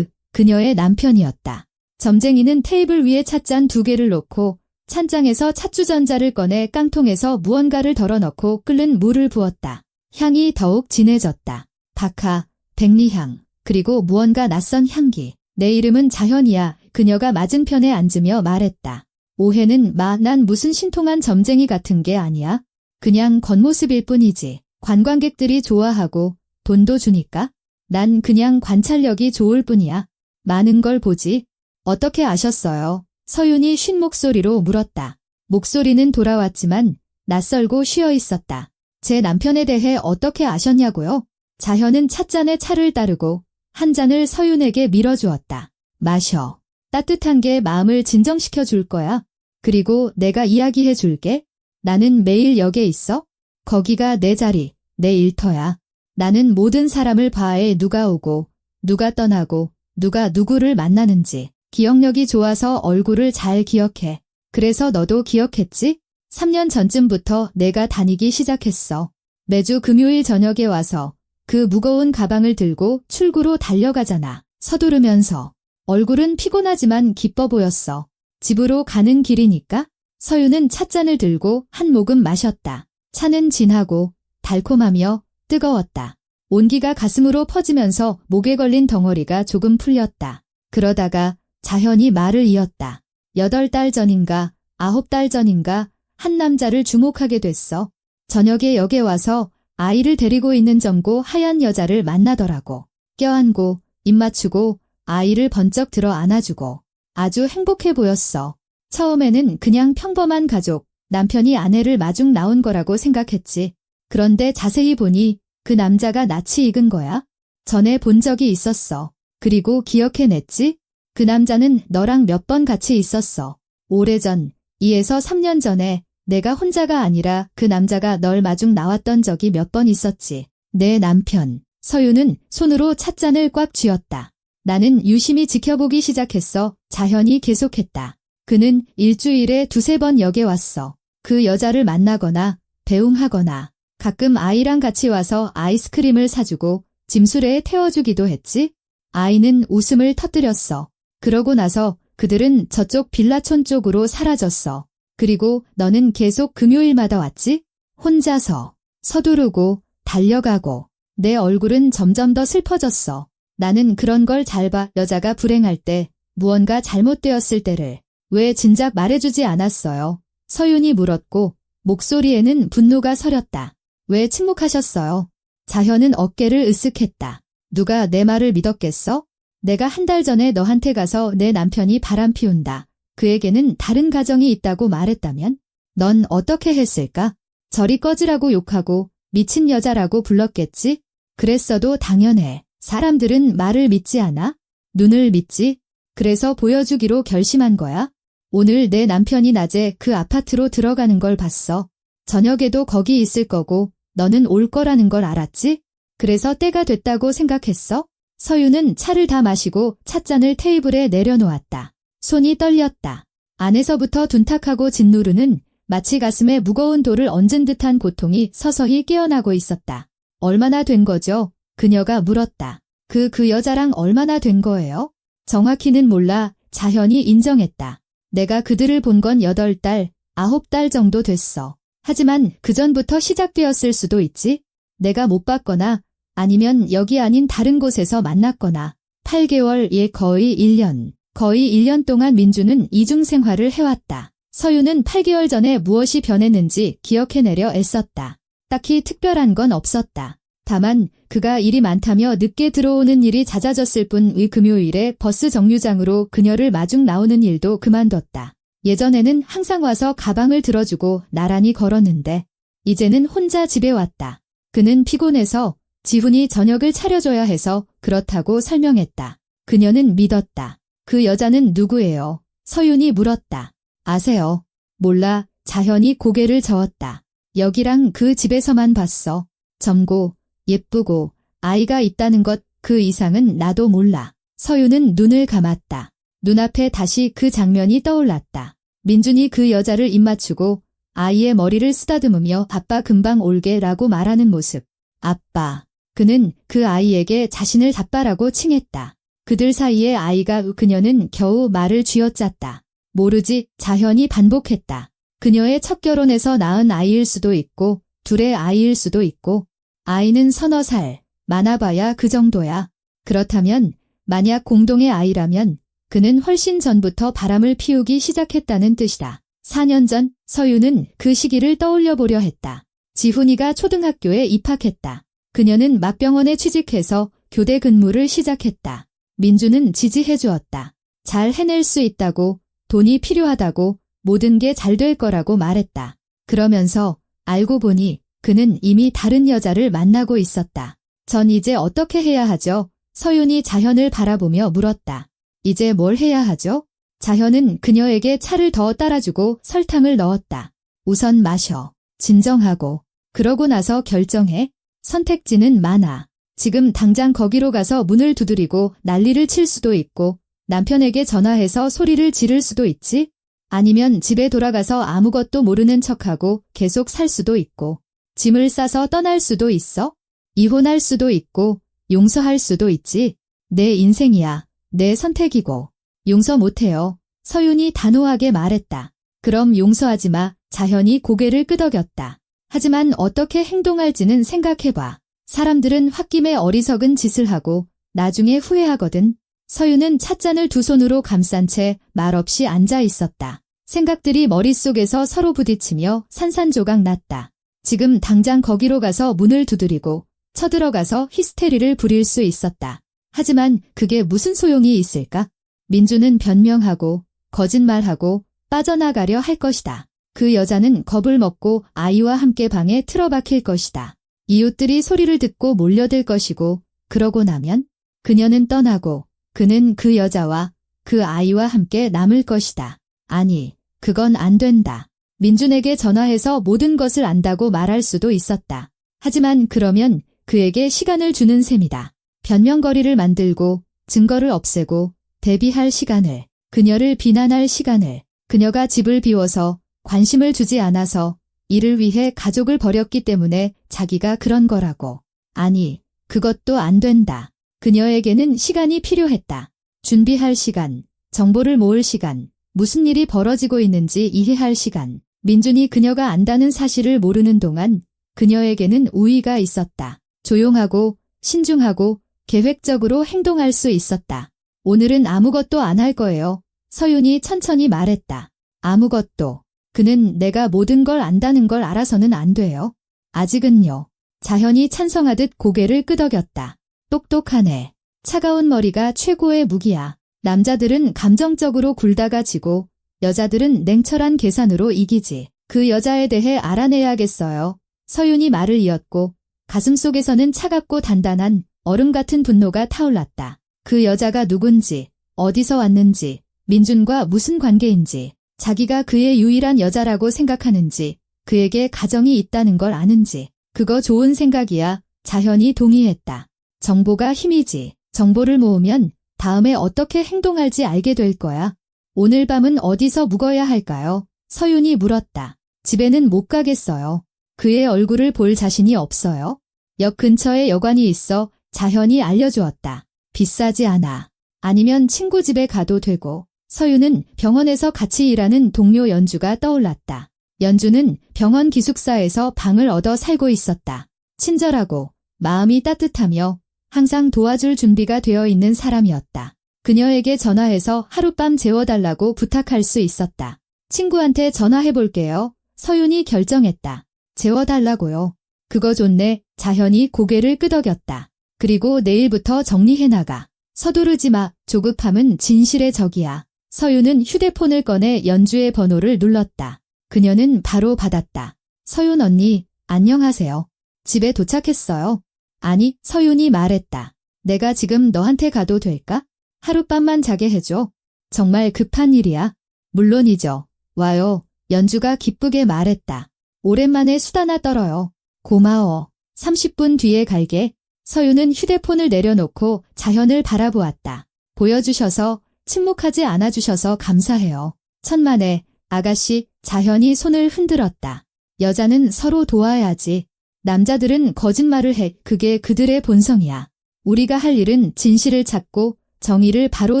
그녀의 남편이었다. 점쟁이는 테이블 위에 찻잔 2개를 놓고 찬장에서 찻주전자를 꺼내 깡통에서 무언가를 덜어넣고 끓는 물을 부었다. 향이 더욱 진해졌다. 박하, 백리향, 그리고 무언가 낯선 향기. 내 이름은 자현이야. 그녀가 맞은편에 앉으며 말했다. 오해는 마, 난 무슨 신통한 점쟁이 같은 게 아니야. 그냥 겉모습일 뿐이지. 관광객들이 좋아하고 돈도 주니까. 난 그냥 관찰력이 좋을 뿐이야. 많은 걸 보지. 어떻게 아셨어요? 서윤이 쉰 목소리로 물었다. 목소리는 돌아왔지만 낯설고 쉬어 있었다. 제 남편에 대해 어떻게 아셨냐고요? 자현은 찻잔에 차를 따르고 한 잔을 서윤에게 밀어주었다. 마셔. 따뜻한 게 마음을 진정시켜 줄 거야. 그리고 내가 이야기해 줄게. 나는 매일 역에 있어. 거기가 내 자리, 내 일터야. 나는 모든 사람을 봐해 누가 오고, 누가 떠나고, 누가 누구를 만나는지. 기억력이 좋아서 얼굴을 잘 기억해. 그래서 너도 기억했지? 3년 전쯤부터 내가 다니기 시작했어. 매주 금요일 저녁에 와서 그 무거운 가방을 들고 출구로 달려가잖아. 서두르면서. 얼굴은 피곤하지만 기뻐 보였어. 집으로 가는 길이니까. 서윤은 찻잔을 들고 한 모금 마셨다. 차는 진하고 달콤하며 뜨거웠다. 온기가 가슴으로 퍼지면서 목에 걸린 덩어리가 조금 풀렸다. 그러다가 자현이 말을 이었다. 8달 전인가 9달 전인가 한 남자를 주목하게 됐어. 저녁에 역에 와서 아이를 데리고 있는 젊고 하얀 여자를 만나더라고. 껴안고 입 맞추고 아이를 번쩍 들어 안아주고 아주 행복해 보였어. 처음에는 그냥 평범한 가족, 남편이 아내를 마중 나온 거라고 생각했지. 그런데 자세히 보니 그 남자가 낯이 익은 거야. 전에 본 적이 있었어. 그리고 기억해냈지? 그 남자는 너랑 몇 번 같이 있었어. 오래전, 2에서 3년 전에 내가 혼자가 아니라 그 남자가 널 마중 나왔던 적이 몇 번 있었지. 내 남편. 서유는 손으로 찻잔을 꽉 쥐었다. 나는 유심히 지켜보기 시작했어. 자현이 계속했다. 그는 일주일에 2~3번 역에 왔어. 그 여자를 만나거나 배웅하거나 가끔 아이랑 같이 와서 아이스크림을 사주고 짐수레에 태워주기도 했지. 아이는 웃음을 터뜨렸어. 그러고 나서 그들은 저쪽 빌라촌 쪽으로 사라졌어. 그리고 너는 계속 금요일마다 왔지? 혼자서 서두르고 달려가고 내 얼굴은 점점 더 슬퍼졌어. 나는 그런 걸 잘 봐. 여자가 불행할 때, 무언가 잘못되었을 때를 왜 진작 말해주지 않았어요? 서윤이 물었고 목소리에는 분노가 서렸다. 왜 침묵하셨어요? 자현은 어깨를 으쓱했다. 누가 내 말을 믿었겠어? 내가 1달 전에 너한테 가서 내 남편이 바람 피운다. 그에게는 다른 가정이 있다고 말했다면? 넌 어떻게 했을까? 저리 꺼지라고 욕하고 미친 여자라고 불렀겠지? 그랬어도 당연해. 사람들은 말을 믿지 않아? 눈을 믿지? 그래서 보여주기로 결심한 거야? 오늘 내 남편이 낮에 그 아파트로 들어가는 걸 봤어. 저녁에도 거기 있을 거고 너는 올 거라는 걸 알았지? 그래서 때가 됐다고 생각했어? 서유는 차를 다 마시고 찻잔을 테이블에 내려놓았다. 손이 떨렸다. 안에서부터 둔탁하고 짓누르는 마치 가슴에 무거운 돌을 얹은 듯한 고통이 서서히 깨어나고 있었다. 얼마나 된 거죠? 그녀가 물었다. 그 여자랑 얼마나 된 거예요? 정확히는 몰라. 자현이 인정했다. 내가 그들을 본 건 8달, 9달 정도 됐어. 하지만 그전부터 시작되었을 수도 있지. 내가 못 봤거나 아니면 여기 아닌 다른 곳에서 만났거나 8개월, 거의 1년. 거의 1년 동안 민주는 이중 생활을 해왔다. 서유는 8개월 전에 무엇이 변했는지 기억해내려 애썼다. 딱히 특별한 건 없었다. 다만 그가 일이 많다며 늦게 들어오는 일이 잦아졌을 뿐의 금요일에 버스 정류장으로 그녀를 마중 나오는 일도 그만뒀다. 예전에는 항상 와서 가방을 들어주고 나란히 걸었는데 이제는 혼자 집에 왔다. 그는 피곤해서 지훈이 저녁을 차려줘야 해서 그렇다고 설명했다. 그녀는 믿었다. 그 여자는 누구예요? 서윤이 물었다. 아세요? 몰라. 자현이 고개를 저었다. 여기랑 그 집에서만 봤어. 젊고 예쁘고 아이가 있다는 것 그 이상은 나도 몰라. 서윤은 눈을 감았다. 눈앞에 다시 그 장면이 떠올랐다. 민준이 그 여자를 입맞추고 아이의 머리를 쓰다듬으며 아빠 금방 올게 라고 말하는 모습. 아빠. 그는 그 아이에게 자신을 아빠라고 칭했다. 그들 사이에 아이가 그녀는 겨우 말을 쥐어짰다. 모르지. 자현이 반복했다. 그녀의 첫 결혼에서 낳은 아이일 수도 있고 둘의 아이일 수도 있고 아이는 서너 살, 많아봐야 그 정도야. 그렇다면 만약 공동의 아이라면 그는 훨씬 전부터 바람을 피우기 시작했다는 뜻이다. 4년 전 서유는 그 시기를 떠올려 보려 했다. 지훈이가 초등학교에 입학했다. 그녀는 막병원에 취직해서 교대 근무를 시작했다. 민주는 지지해 주었다. 잘 해낼 수 있다고, 돈이 필요하다고, 모든 게 잘 될 거라고 말했다. 그러면서 알고 보니 그는 이미 다른 여자를 만나고 있었다. 전 이제 어떻게 해야 하죠? 서윤이 자현을 바라보며 물었다. 이제 뭘 해야 하죠? 자현은 그녀에게 차를 더 따라주고 설탕을 넣었다. 우선 마셔. 진정하고. 그러고 나서 결정해. 선택지는 많아. 지금 당장 거기로 가서 문을 두드리고 난리를 칠 수도 있고 남편에게 전화해서 소리를 지를 수도 있지. 아니면 집에 돌아가서 아무것도 모르는 척하고 계속 살 수도 있고 짐을 싸서 떠날 수도 있어. 이혼할 수도 있고 용서할 수도 있지. 내 인생이야. 내 선택이고. 용서 못해요. 서윤이 단호하게 말했다. 그럼 용서하지 마. 자현이 고개를 끄덕였다. 하지만 어떻게 행동할지는 생각해봐. 사람들은 홧김에 어리석은 짓을 하고 나중에 후회하거든. 서윤은 찻잔을 두 손으로 감싼 채 말없이 앉아 있었다. 생각들이 머릿속에서 서로 부딪히며 산산조각 났다. 지금 당장 거기로 가서 문을 두드리고 쳐들어가서 히스테리를 부릴 수 있었다. 하지만 그게 무슨 소용이 있을까? 민주는 변명하고 거짓말하고 빠져나가려 할 것이다. 그 여자는 겁을 먹고 아이와 함께 방에 틀어박힐 것이다. 이웃들이 소리를 듣고 몰려들 것이고 그러고 나면 그녀는 떠나고 그는 그 여자와 그 아이와 함께 남을 것이다. 아니, 그건 안 된다. 민준에게 전화해서 모든 것을 안다고 말할 수도 있었다. 하지만 그러면 그에게 시간을 주는 셈이다. 변명거리를 만들고 증거를 없애고 대비할 시간을, 그녀를 비난할 시간을, 그녀가 집을 비워서 관심을 주지 않아서 이를 위해 가족을 버렸기 때문에 자기가 그런 거라고. 아니, 그것도 안 된다. 그녀에게는 시간이 필요했다. 준비할 시간, 정보를 모을 시간, 무슨 일이 벌어지고 있는지 이해할 시간. 민준이 그녀가 안다는 사실을 모르는 동안 그녀에게는 우위가 있었다. 조용하고 신중하고 계획적으로 행동할 수 있었다. 오늘은 아무것도 안 할 거예요. 서윤이 천천히 말했다. 아무것도. 그는 내가 모든 걸 안다는 걸 알아서는 안 돼요. 아직은요. 자현이 찬성하듯 고개를 끄덕였다. 똑똑하네. 차가운 머리가 최고의 무기야. 남자들은 감정적으로 굴다가 지고 여자들은 냉철한 계산으로 이기지. 그 여자에 대해 알아내야겠어요. 서윤이 말을 이었고 가슴속에서는 차갑고 단단한 얼음 같은 분노가 타올랐다. 그 여자가 누군지, 어디서 왔는지, 민준과 무슨 관계인지, 자기가 그의 유일한 여자라고 생각하는지, 그에게 가정이 있다는 걸 아는지. 그거 좋은 생각이야. 자현이 동의했다. 정보가 힘이지. 정보를 모으면 다음에 어떻게 행동할지 알게 될 거야. 오늘 밤은 어디서 묵어야 할까요? 서윤이 물었다. 집에는 못 가겠어요. 그의 얼굴을 볼 자신이 없어요. 역 근처에 여관이 있어 자현이 알려주었다. 비싸지 않아. 아니면 친구 집에 가도 되고. 서윤은 병원에서 같이 일하는 동료 연주가 떠올랐다. 연주는 병원 기숙사에서 방을 얻어 살고 있었다. 친절하고 마음이 따뜻하며 항상 도와줄 준비가 되어 있는 사람이었다. 그녀에게 전화해서 하룻밤 재워달라고 부탁할 수 있었다. 친구한테 전화해볼게요. 서윤이 결정했다. 재워달라고요. 그거 좋네. 자현이 고개를 끄덕였다. 그리고 내일부터 정리해나가. 서두르지 마. 조급함은 진실의 적이야. 서윤은 휴대폰을 꺼내 연주의 번호를 눌렀다. 그녀는 바로 받았다. 서윤 언니, 안녕하세요. 집에 도착했어요. 아니, 서윤이 말했다. 내가 지금 너한테 가도 될까? 하룻밤만 자게 해줘. 정말 급한 일이야. 물론이죠. 와요. 연주가 기쁘게 말했다. 오랜만에 수다나 떨어요. 고마워. 30분 뒤에 갈게. 서윤은 휴대폰을 내려놓고 자현을 바라보았다. 보여주셔서, 침묵하지 않아주셔서 감사해요. 천만에, 아가씨. 자현이 손을 흔들었다. 여자는 서로 도와야지. 남자들은 거짓말을 해. 그게 그들의 본성이야. 우리가 할 일은 진실을 찾고 정의를 바로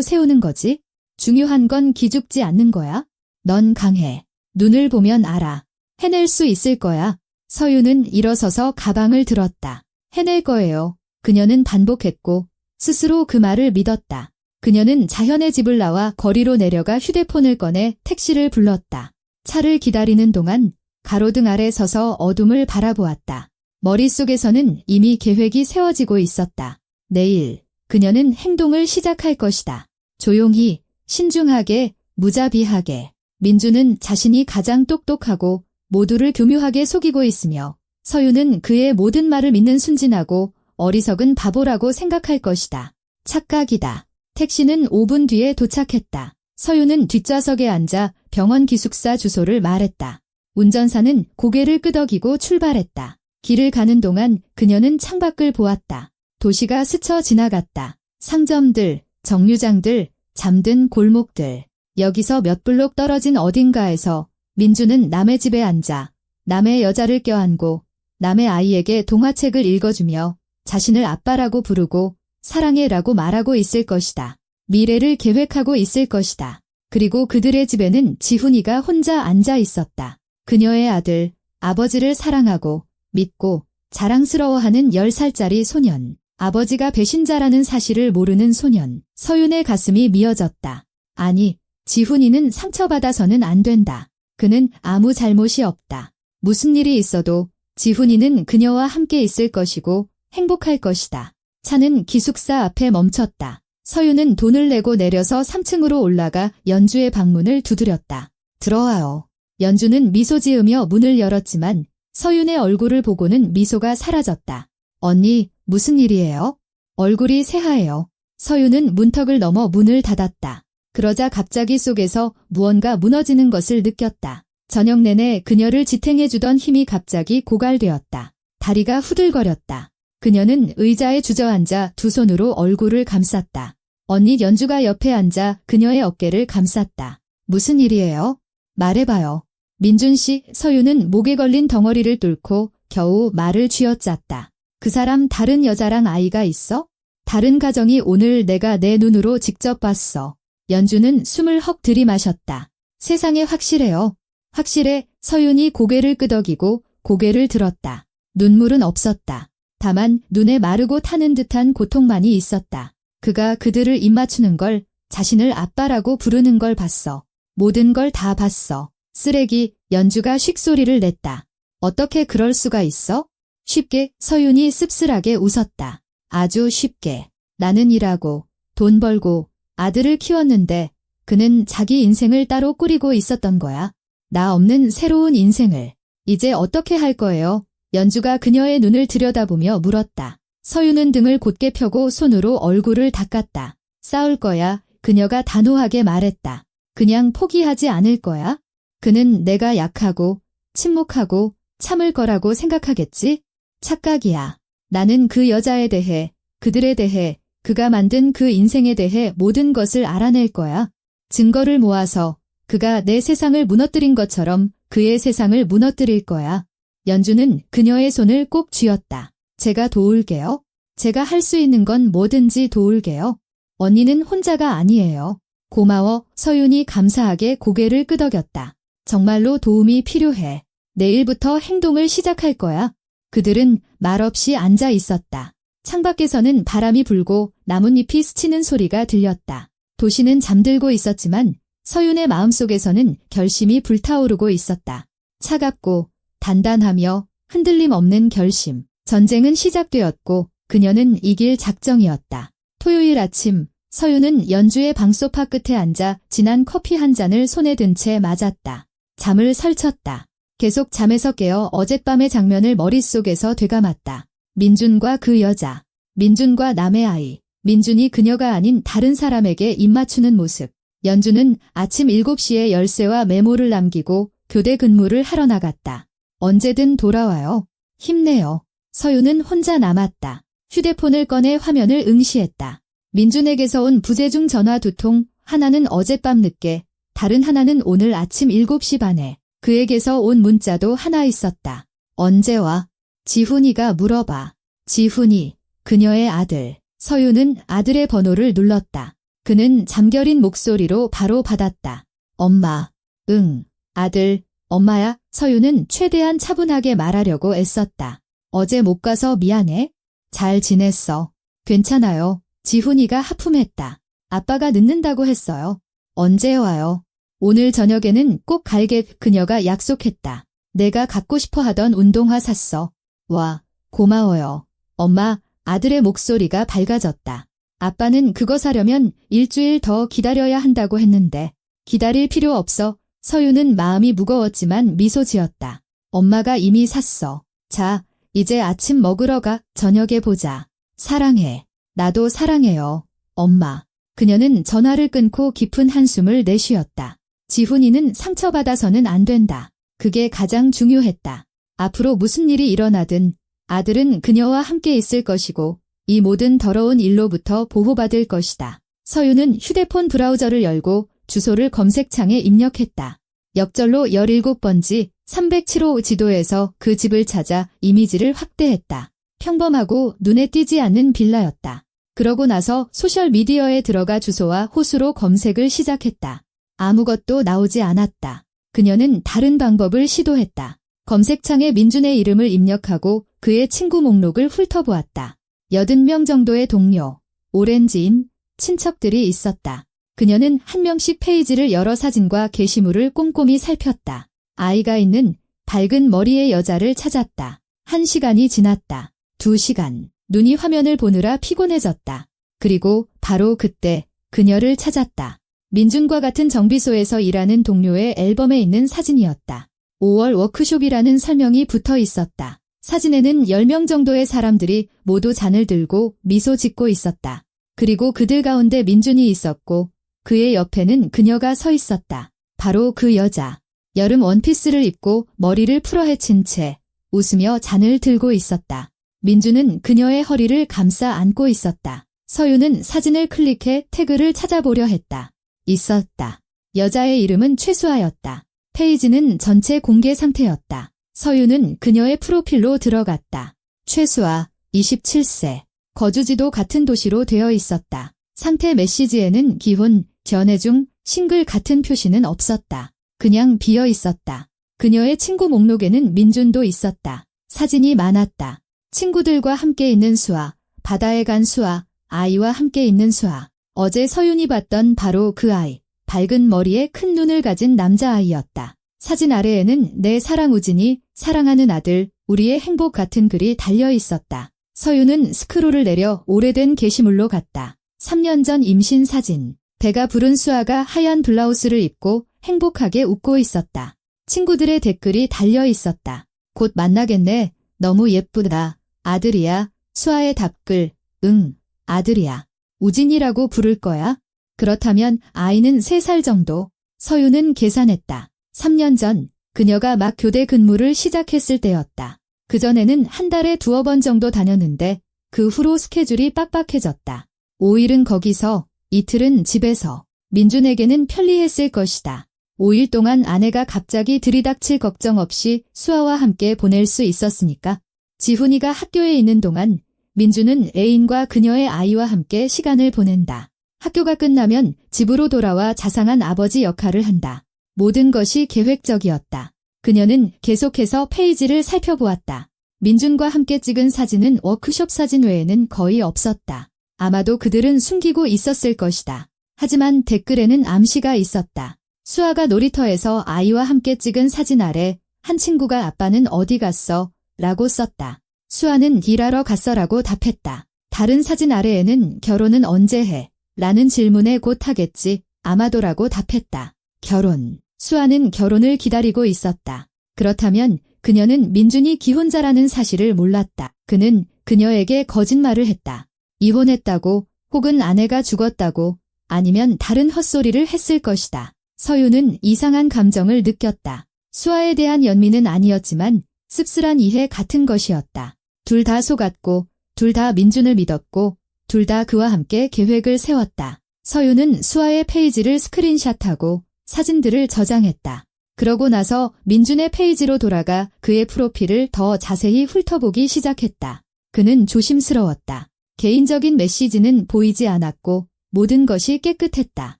세우는 거지. 중요한 건 기죽지 않는 거야. 넌 강해. 눈을 보면 알아. 해낼 수 있을 거야. 서윤은 일어서서 가방을 들었다. 해낼 거예요. 그녀는 반복했고 스스로 그 말을 믿었다. 그녀는 자현의 집을 나와 거리로 내려가 휴대폰을 꺼내 택시를 불렀다. 차를 기다리는 동안 가로등 아래 서서 어둠을 바라보았다. 머릿속에서는 이미 계획이 세워지고 있었다. 내일 그녀는 행동을 시작할 것이다. 조용히, 신중하게, 무자비하게. 민주는 자신이 가장 똑똑하고 모두를 교묘하게 속이고 있으며 서윤은 그의 모든 말을 믿는 순진하고 어리석은 바보라고 생각할 것이다. 착각이다. 택시는 5분 뒤에 도착했다. 서윤은 뒷좌석에 앉아 병원 기숙사 주소를 말했다. 운전사는 고개를 끄덕이고 출발했다. 길을 가는 동안 그녀는 창밖을 보았다. 도시가 스쳐 지나갔다. 상점들, 정류장들, 잠든 골목들. 여기서 몇 블록 떨어진 어딘가에서 민주는 남의 집에 앉아 남의 여자를 껴안고 남의 아이에게 동화책을 읽어주며 자신을 아빠라고 부르고 사랑해라고 말하고 있을 것이다. 미래를 계획하고 있을 것이다. 그리고 그들의 집에는 지훈이가 혼자 앉아 있었다. 그녀의 아들, 아버지를 사랑하고 믿고 자랑스러워하는 10살짜리 소년. 아버지가 배신자라는 사실을 모르는 소년. 서윤의 가슴이 미어졌다. 아니, 지훈이는 상처받아서는 안 된다. 그는 아무 잘못이 없다. 무슨 일이 있어도 지훈이는 그녀와 함께 있을 것이고 행복할 것이다. 차는 기숙사 앞에 멈췄다. 서윤은 돈을 내고 내려서 3층으로 올라가 연주의 방문을 두드렸다. 들어와요. 연주는 미소 지으며 문을 열었지만 서윤의 얼굴을 보고는 미소가 사라졌다. 언니, 무슨 일이에요? 얼굴이 새하얘요. 서윤은 문턱을 넘어 문을 닫았다. 그러자 갑자기 속에서 무언가 무너지는 것을 느꼈다. 저녁 내내 그녀를 지탱해주던 힘이 갑자기 고갈되었다. 다리가 후들거렸다. 그녀는 의자에 주저앉아 두 손으로 얼굴을 감쌌다. 언니 연주가 옆에 앉아 그녀의 어깨를 감쌌다. 무슨 일이에요? 말해봐요. 민준 씨, 서윤은 목에 걸린 덩어리를 뚫고 겨우 말을 쥐어짰다. 그 사람 다른 여자랑 아이가 있어? 다른 가정이 오늘 내가 내 눈으로 직접 봤어. 연주는 숨을 헉 들이마셨다. 세상에 확실해요. 확실해. 서윤이 고개를 끄덕이고 고개를 들었다. 눈물은 없었다. 다만 눈에 마르고 타는 듯한 고통만이 있었다. 그가 그들을 입맞추는 걸, 자신을 아빠라고 부르는 걸 봤어. 모든 걸 다 봤어. 쓰레기. 연주가 쉭 소리를 냈다. 어떻게 그럴 수가 있어? 쉽게. 서윤이 씁쓸하게 웃었다. 아주 쉽게. 나는 일하고 돈 벌고 아들을 키웠는데 그는 자기 인생을 따로 꾸리고 있었던 거야. 나 없는 새로운 인생을. 이제 어떻게 할 거예요? 연주가 그녀의 눈을 들여다보며 물었다. 서윤은 등을 곧게 펴고 손으로 얼굴을 닦았다. 싸울 거야. 그녀가 단호하게 말했다. 그냥 포기하지 않을 거야? 그는 내가 약하고 침묵하고 참을 거라고 생각하겠지? 착각이야. 나는 그 여자에 대해, 그들에 대해, 그가 만든 그 인생에 대해 모든 것을 알아낼 거야. 증거를 모아서 그가 내 세상을 무너뜨린 것처럼 그의 세상을 무너뜨릴 거야. 연주는 그녀의 손을 꼭 쥐었다. 제가 도울게요. 제가 할 수 있는 건 뭐든지 도울게요. 언니는 혼자가 아니에요. 고마워. 서윤이 감사하게 고개를 끄덕였다. 정말로 도움이 필요해. 내일부터 행동을 시작할 거야. 그들은 말없이 앉아 있었다. 창밖에서는 바람이 불고 나뭇잎이 스치는 소리가 들렸다. 도시는 잠들고 있었지만 서윤의 마음속에서는 결심이 불타오르고 있었다. 차갑고 단단하며 흔들림 없는 결심. 전쟁은 시작되었고 그녀는 이길 작정이었다. 토요일 아침 서윤은 연주의 방 소파 끝에 앉아 진한 커피 한 잔을 손에 든 채 맞았다. 잠을 설쳤다. 계속 잠에서 깨어 어젯밤의 장면을 머릿속에서 되감았다. 민준과 그 여자, 민준과 남의 아이, 민준이 그녀가 아닌 다른 사람에게 입맞추는 모습. 연주는 아침 7시에 열쇠와 메모를 남기고 교대 근무를 하러 나갔다. 언제든 돌아와요. 힘내요. 서윤은 혼자 남았다. 휴대폰을 꺼내 화면을 응시했다. 민준에게서 온 부재중 전화 2통, 하나는 어젯밤 늦게, 다른 하나는 오늘 아침 7시 반에. 그에게서 온 문자도 하나 있었다. 언제 와? 지훈이가 물어봐. 지훈이, 그녀의 아들. 서윤은 아들의 번호를 눌렀다. 그는 잠결인 목소리로 바로 받았다. 엄마. 응. 아들. 엄마야. 서윤은 최대한 차분하게 말하려고 애썼다. 어제 못 가서 미안해. 잘 지냈어. 괜찮아요. 지훈이가 하품했다. 아빠가 늦는다고 했어요. 언제 와요? 오늘 저녁에는 꼭 갈게. 그녀가 약속했다. 내가 갖고 싶어 하던 운동화 샀어. 와, 고마워요. 엄마. 아들의 목소리가 밝아졌다. 아빠는 그거 사려면 일주일 더 기다려야 한다고 했는데. 기다릴 필요 없어. 서윤은 마음이 무거웠지만 미소 지었다. 엄마가 이미 샀어. 자, 이제 아침 먹으러 가. 저녁에 보자. 사랑해. 나도 사랑해요. 엄마. 그녀는 전화를 끊고 깊은 한숨을 내쉬었다. 지훈이는 상처받아서는 안 된다. 그게 가장 중요했다. 앞으로 무슨 일이 일어나든 아들은 그녀와 함께 있을 것이고 이 모든 더러운 일로부터 보호받을 것이다. 서윤은 휴대폰 브라우저를 열고 주소를 검색창에 입력했다. 역절로 17번지 307호 지도에서 그 집을 찾아 이미지를 확대했다. 평범하고 눈에 띄지 않는 빌라였다. 그러고 나서 소셜미디어에 들어가 주소와 호수로 검색을 시작했다. 아무것도 나오지 않았다. 그녀는 다른 방법을 시도했다. 검색창에 민준의 이름을 입력하고 그의 친구 목록을 훑어보았다. 80명 정도의 동료, 오렌지인, 친척들이 있었다. 그녀는 한 명씩 페이지를 열어 사진과 게시물을 꼼꼼히 살폈다. 아이가 있는 밝은 머리의 여자를 찾았다. 1시간이 지났다. 2시간. 눈이 화면을 보느라 피곤해졌다. 그리고 바로 그때 그녀를 찾았다. 민준과 같은 정비소에서 일하는 동료의 앨범에 있는 사진이었다. 5월 워크숍이라는 설명이 붙어 있었다. 사진에는 10명 정도의 사람들이 모두 잔을 들고 미소 짓고 있었다. 그리고 그들 가운데 민준이 있었고 그의 옆에는 그녀가 서 있었다. 바로 그 여자. 여름 원피스를 입고 머리를 풀어헤친 채 웃으며 잔을 들고 있었다. 민준은 그녀의 허리를 감싸 안고 있었다. 서유는 사진을 클릭해 태그를 찾아보려 했다. 있었다. 여자의 이름은 최수아였다. 페이지는 전체 공개 상태였다. 서유는 그녀의 프로필로 들어갔다. 최수아, 27세. 거주지도 같은 도시로 되어 있었다. 상태 메시지에는 기혼, 전애 중, 싱글 같은 표시는 없었다. 그냥 비어 있었다. 그녀의 친구 목록에는 민준도 있었다. 사진이 많았다. 친구들과 함께 있는 수아, 바다에 간 수아, 아이와 함께 있는 수아. 어제 서윤이 봤던 바로 그 아이. 밝은 머리에 큰 눈을 가진 남자아이였다. 사진 아래에는 내 사랑 우진이, 사랑하는 아들, 우리의 행복 같은 글이 달려 있었다. 서윤은 스크롤을 내려 오래된 게시물로 갔다. 3년 전 임신 사진. 배가 부른 수아가 하얀 블라우스를 입고 행복하게 웃고 있었다. 친구들의 댓글이 달려 있었다. 곧 만나겠네. 너무 예쁘다. 아들이야. 수아의 답글. 응, 아들이야. 우진이라고 부를 거야? 그렇다면 아이는 3살 정도. 서유는 계산했다. 3년 전 그녀가 막 교대 근무를 시작했을 때였다. 그전에는 한 달에 2번 정도 다녔는데 그 후로 스케줄이 빡빡해졌다. 5일은 거기서, 이틀은 집에서. 민준에게는 편리했을 것이다. 5일 동안 아내가 갑자기 들이닥칠 걱정 없이 수아와 함께 보낼 수 있었으니까. 지훈이가 학교에 있는 동안 민준은 애인과 그녀의 아이와 함께 시간을 보낸다. 학교가 끝나면 집으로 돌아와 자상한 아버지 역할을 한다. 모든 것이 계획적이었다. 그녀는 계속해서 페이지를 살펴보았다. 민준과 함께 찍은 사진은 워크숍 사진 외에는 거의 없었다. 아마도 그들은 숨기고 있었을 것이다. 하지만 댓글에는 암시가 있었다. 수아가 놀이터에서 아이와 함께 찍은 사진 아래 한 친구가 아빠는 어디 갔어? 라고 썼다. 수아는 일하러 갔어라고 답했다. 다른 사진 아래에는 결혼은 언제 해? 라는 질문에 곧 하겠지. 아마도라고 답했다. 결혼. 수아는 결혼을 기다리고 있었다. 그렇다면 그녀는 민준이 기혼자라는 사실을 몰랐다. 그는 그녀에게 거짓말을 했다. 이혼했다고, 혹은 아내가 죽었다고, 아니면 다른 헛소리를 했을 것이다. 서유는 이상한 감정을 느꼈다. 수아에 대한 연민은 아니었지만 씁쓸한 이해 같은 것이었다. 둘 다 속았고, 둘 다 민준을 믿었고, 둘 다 그와 함께 계획을 세웠다. 서유는 수아의 페이지를 스크린샷하고 사진들을 저장했다. 그러고 나서 민준의 페이지로 돌아가 그의 프로필을 더 자세히 훑어보기 시작했다. 그는 조심스러웠다. 개인적인 메시지는 보이지 않았고 모든 것이 깨끗했다.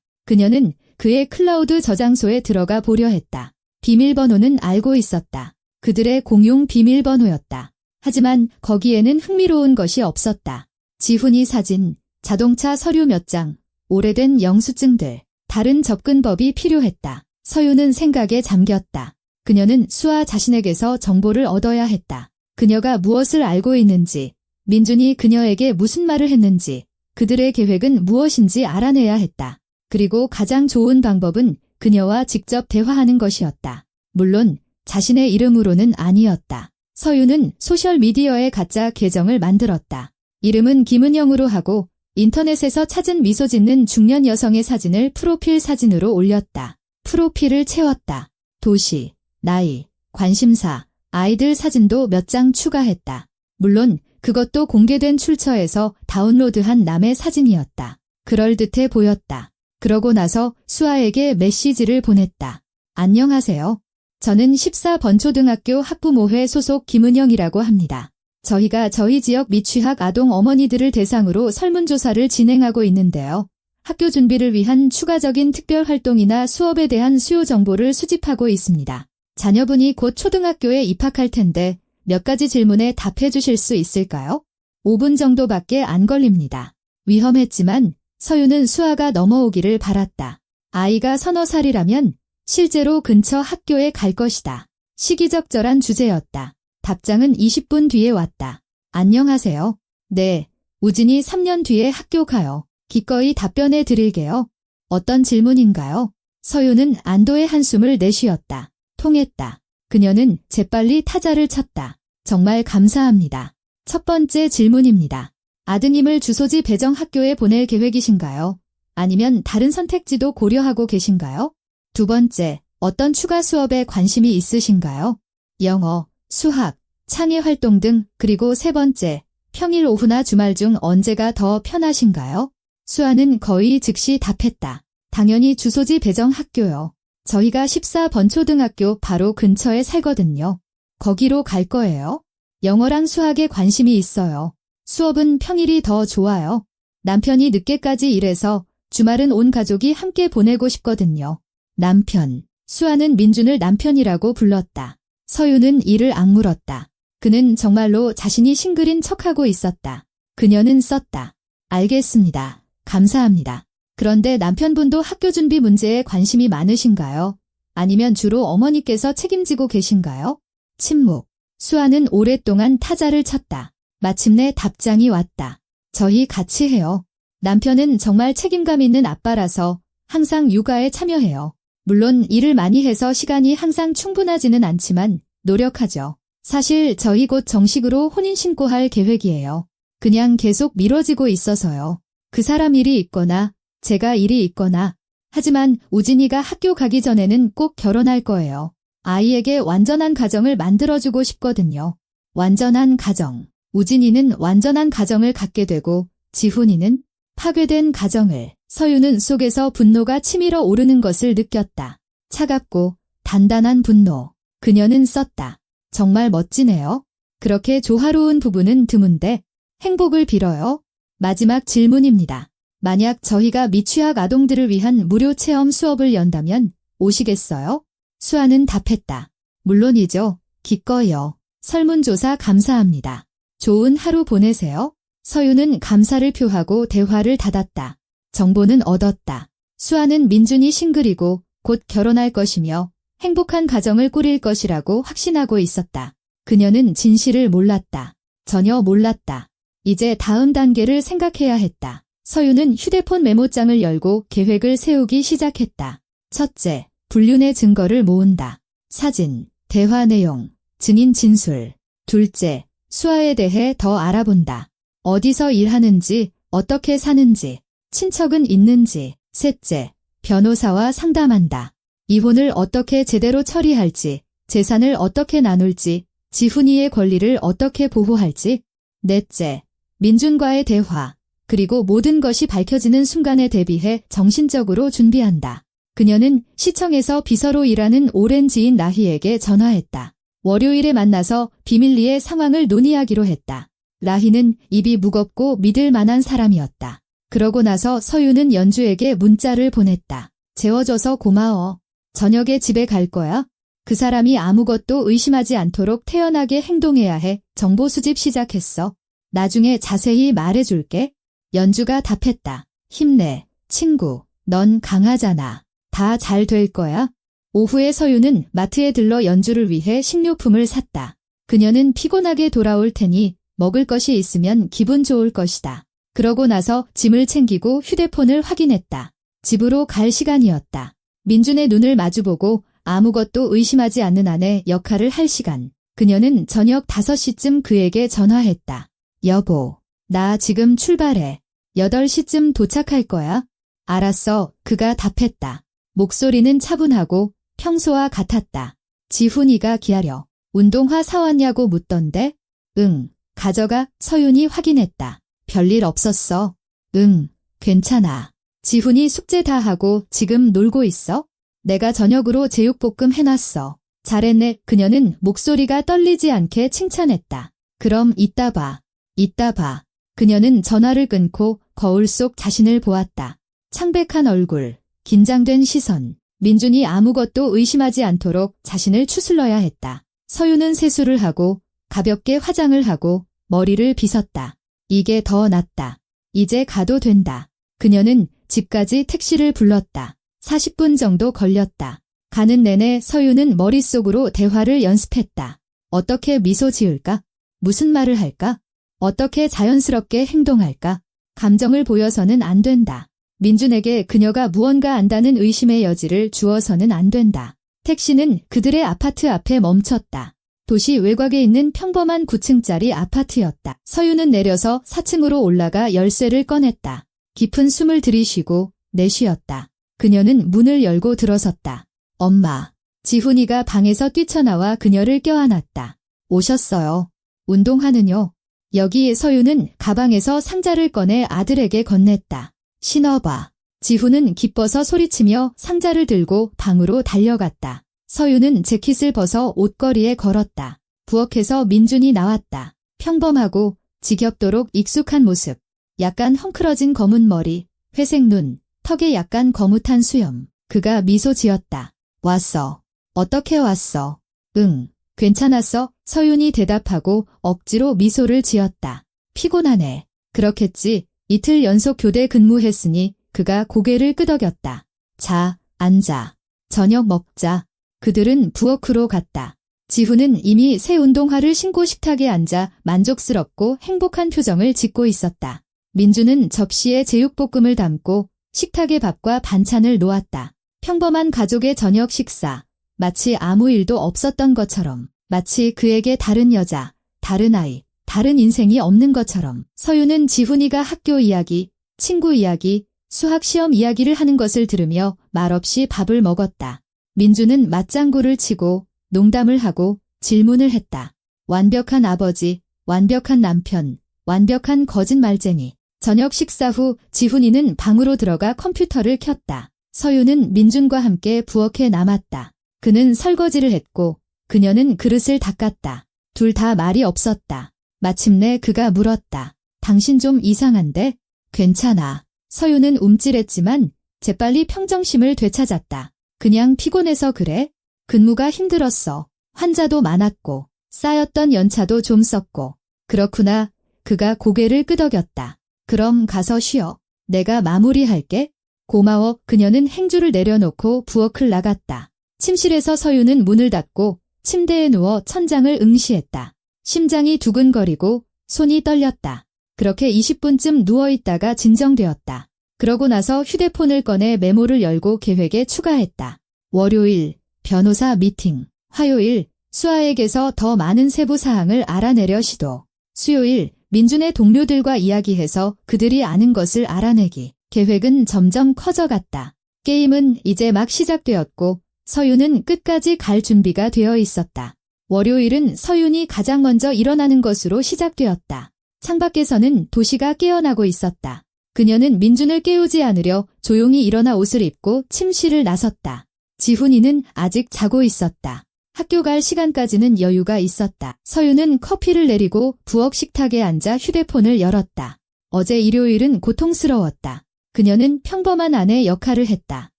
그녀는 그의 클라우드 저장소에 들어가 보려 했다. 비밀번호는 알고 있었다. 그들의 공용 비밀번호였다. 하지만 거기에는 흥미로운 것이 없었다. 지훈이 사진, 자동차 서류 몇 장, 오래된 영수증들, 다른 접근법이 필요했다. 서유는 생각에 잠겼다. 그녀는 수아 자신에게서 정보를 얻어야 했다. 그녀가 무엇을 알고 있는지, 민준이 그녀에게 무슨 말을 했는지, 그들의 계획은 무엇인지 알아내야 했다. 그리고 가장 좋은 방법은 그녀와 직접 대화하는 것이었다. 물론 자신의 이름으로는 아니었다. 서유는 소셜미디어에 가짜 계정을 만들었다. 이름은 김은영으로 하고 인터넷에서 찾은 미소 짓는 중년 여성의 사진을 프로필 사진으로 올렸다. 프로필을 채웠다. 도시, 나이, 관심사, 아이들 사진도 몇 장 추가했다. 물론 그것도 공개된 출처에서 다운로드한 남의 사진이었다. 그럴듯해 보였다. 그러고 나서 수아에게 메시지를 보냈다. 안녕하세요. 저는 14번 초등학교 학부모회 소속 김은영이라고 합니다. 저희가 저희 지역 미취학 아동 어머니들을 대상으로 설문조사를 진행하고 있는데요. 학교 준비를 위한 추가적인 특별 활동이나 수업에 대한 수요 정보를 수집하고 있습니다. 자녀분이 곧 초등학교에 입학할 텐데 몇 가지 질문에 답해 주실 수 있을까요? 5분 정도밖에 안 걸립니다. 위험했지만 서유는 수아가 넘어오기를 바랐다. 아이가 서너 살이라면 실제로 근처 학교에 갈 것이다. 시기적절한 주제였다. 답장은 20분 뒤에 왔다. 안녕하세요. 네, 우진이 3년 뒤에 학교 가요. 기꺼이 답변해 드릴게요. 어떤 질문인가요? 서유는 안도의 한숨을 내쉬었다. 통했다. 그녀는 재빨리 타자를 쳤다. 정말 감사합니다. 첫 번째 질문입니다. 아드님을 주소지 배정 학교에 보낼 계획이신가요? 아니면 다른 선택지도 고려하고 계신가요? 두 번째, 어떤 추가 수업에 관심이 있으신가요? 영어, 수학, 창의 활동 등. 그리고 세 번째, 평일 오후나 주말 중 언제가 더 편하신가요? 수아는 거의 즉시 답했다. 당연히 주소지 배정 학교요. 저희가 14번 초등학교 바로 근처에 살거든요. 거기로 갈 거예요. 영어랑 수학에 관심이 있어요. 수업은 평일이 더 좋아요. 남편이 늦게까지 일해서 주말은 온 가족이 함께 보내고 싶거든요. 남편. 수아는 민준을 남편이라고 불렀다. 서유는 이를 악물었다. 그는 정말로 자신이 싱글인 척하고 있었다. 그녀는 썼다. 알겠습니다. 감사합니다. 그런데 남편분도 학교 준비 문제에 관심이 많으신가요? 아니면 주로 어머니께서 책임지고 계신가요? 침묵. 수아는 오랫동안 타자를 쳤다. 마침내 답장이 왔다. 저희 같이 해요. 남편은 정말 책임감 있는 아빠라서 항상 육아에 참여해요. 물론 일을 많이 해서 시간이 항상 충분하지는 않지만 노력하죠. 사실 저희 곧 정식으로 혼인신고할 계획이에요. 그냥 계속 미뤄지고 있어서요. 그 사람 일이 있거나 제가 일이 있거나. 하지만 우진이가 학교 가기 전에는 꼭 결혼할 거예요. 아이에게 완전한 가정을 만들어주고 싶거든요. 완전한 가정. 우진이는 완전한 가정을 갖게 되고 지훈이는 파괴된 가정을. 서유는 속에서 분노가 치밀어 오르는 것을 느꼈다. 차갑고 단단한 분노. 그녀는 썼다. 정말 멋지네요. 그렇게 조화로운 부부는 드문데 행복을 빌어요. 마지막 질문입니다. 만약 저희가 미취학 아동들을 위한 무료 체험 수업을 연다면 오시겠어요? 수아는 답했다. 물론이죠. 기꺼이요. 설문조사 감사합니다. 좋은 하루 보내세요. 서유는 감사를 표하고 대화를 닫았다. 정보는 얻었다. 수아는 민준이 싱글이고 곧 결혼할 것이며 행복한 가정을 꾸릴 것이라고 확신하고 있었다. 그녀는 진실을 몰랐다. 전혀 몰랐다. 이제 다음 단계를 생각해야 했다. 서유는 휴대폰 메모장을 열고 계획을 세우기 시작했다. 첫째, 불륜의 증거를 모은다. 사진, 대화 내용, 증인 진술. 둘째, 수아에 대해 더 알아본다. 어디서 일하는지, 어떻게 사는지, 친척은 있는지. 셋째, 변호사와 상담한다. 이혼을 어떻게 제대로 처리할지, 재산을 어떻게 나눌지, 지훈이의 권리를 어떻게 보호할지. 넷째, 민준과의 대화, 그리고 모든 것이 밝혀지는 순간에 대비해 정신적으로 준비한다. 그녀는 시청에서 비서로 일하는 오랜 지인 라희에게 전화했다. 월요일에 만나서 비밀리에 상황을 논의하기로 했다. 라희는 입이 무겁고 믿을 만한 사람이었다. 그러고 나서 서유는 연주에게 문자를 보냈다. 재워줘서 고마워. 저녁에 집에 갈 거야? 그 사람이 아무것도 의심하지 않도록 태연하게 행동해야 해. 정보 수집 시작했어. 나중에 자세히 말해줄게. 연주가 답했다. 힘내, 친구. 넌 강하잖아. 다 잘 될 거야. 오후에 서유는 마트에 들러 연주를 위해 식료품을 샀다. 그녀는 피곤하게 돌아올 테니 먹을 것이 있으면 기분 좋을 것이다. 그러고 나서 짐을 챙기고 휴대폰을 확인했다. 집으로 갈 시간이었다. 민준의 눈을 마주보고 아무것도 의심하지 않는 아내 역할을 할 시간. 그녀는 저녁 5시쯤 그에게 전화했다. 여보, 나 지금 출발해. 8시쯤 도착할 거야. 알았어, 그가 답했다. 목소리는 차분하고 평소와 같았다. 지훈이가 기다려. 운동화 사왔냐고 묻던데? 응, 가져가. 서윤이 확인했다. 별일 없었어. 응, 괜찮아. 지훈이 숙제 다 하고 지금 놀고 있어? 내가 저녁으로 제육볶음 해놨어. 잘했네. 그녀는 목소리가 떨리지 않게 칭찬했다. 그럼 이따 봐. 이따 봐. 그녀는 전화를 끊고 거울 속 자신을 보았다. 창백한 얼굴, 긴장된 시선. 민준이 아무것도 의심하지 않도록 자신을 추슬러야 했다. 서유는 세수를 하고 가볍게 화장을 하고 머리를 빗었다. 이게 더 낫다. 이제 가도 된다. 그녀는 집까지 택시를 불렀다. 40분 정도 걸렸다. 가는 내내 서유는 머릿속으로 대화를 연습했다. 어떻게 미소 지을까? 무슨 말을 할까? 어떻게 자연스럽게 행동할까? 감정을 보여서는 안 된다. 민준에게 그녀가 무언가 안다는 의심의 여지를 주어서는 안 된다. 택시는 그들의 아파트 앞에 멈췄다. 도시 외곽에 있는 평범한 9층짜리 아파트였다. 서유는 내려서 4층으로 올라가 열쇠를 꺼냈다. 깊은 숨을 들이쉬고 내쉬었다. 그녀는 문을 열고 들어섰다. 엄마. 지훈이가 방에서 뛰쳐나와 그녀를 껴안았다. 오셨어요. 운동화는요? 여기. 서유는 가방에서 상자를 꺼내 아들에게 건넸다. 신어봐. 지훈은 기뻐서 소리치며 상자를 들고 방으로 달려갔다. 서유는 재킷을 벗어 옷걸이에 걸었다. 부엌에서 민준이 나왔다. 평범하고 지겹도록 익숙한 모습. 약간 헝클어진 검은 머리, 회색 눈, 턱에 약간 거뭇한 수염. 그가 미소 지었다. 왔어. 어떻게 왔어? 응, 괜찮았어. 서윤이 대답하고 억지로 미소를 지었다. 피곤하네. 그렇겠지. 이틀 연속 교대 근무했으니 그가 고개를 끄덕였다. 자, 앉아. 저녁 먹자. 그들은 부엌으로 갔다. 지훈은 이미 새 운동화를 신고 식탁에 앉아 만족스럽고 행복한 표정을 짓고 있었다. 민주는 접시에 제육볶음을 담고 식탁에 밥과 반찬을 놓았다. 평범한 가족의 저녁 식사. 마치 아무 일도 없었던 것처럼. 마치 그에게 다른 여자, 다른 아이, 다른 인생이 없는 것처럼. 서유는 지훈이가 학교 이야기, 친구 이야기, 수학 시험 이야기를 하는 것을 들으며 말없이 밥을 먹었다. 민주는 맞장구를 치고 농담을 하고 질문을 했다. 완벽한 아버지, 완벽한 남편, 완벽한 거짓말쟁이. 저녁 식사 후 지훈이는 방으로 들어가 컴퓨터를 켰다. 서유는 민준과 함께 부엌에 남았다. 그는 설거지를 했고 그녀는 그릇을 닦았다. 둘 다 말이 없었다. 마침내 그가 물었다. 당신 좀 이상한데? 괜찮아. 서유는 움찔했지만 재빨리 평정심을 되찾았다. 그냥 피곤해서 그래? 근무가 힘들었어. 환자도 많았고 쌓였던 연차도 좀 썼고. 그렇구나. 그가 고개를 끄덕였다. 그럼 가서 쉬어. 내가 마무리할게. 고마워. 그녀는 행주를 내려놓고 부엌을 나갔다. 침실에서 서유는 문을 닫고 침대에 누워 천장을 응시했다. 심장이 두근거리고 손이 떨렸다. 그렇게 20분쯤 누워있다가 진정되었다. 그러고 나서 휴대폰을 꺼내 메모를 열고 계획에 추가했다. 월요일, 변호사 미팅. 화요일, 수아에게서 더 많은 세부 사항을 알아내려 시도. 수요일, 민준의 동료들과 이야기해서 그들이 아는 것을 알아내기. 계획은 점점 커져갔다. 게임은 이제 막 시작되었고 서윤은 끝까지 갈 준비가 되어 있었다. 월요일은 서윤이 가장 먼저 일어나는 것으로 시작되었다. 창밖에서는 도시가 깨어나고 있었다. 그녀는 민준을 깨우지 않으려 조용히 일어나 옷을 입고 침실을 나섰다. 지훈이는 아직 자고 있었다. 학교 갈 시간까지는 여유가 있었다. 서윤은 커피를 내리고 부엌 식탁에 앉아 휴대폰을 열었다. 어제 일요일은 고통스러웠다. 그녀는 평범한 아내 역할을 했다.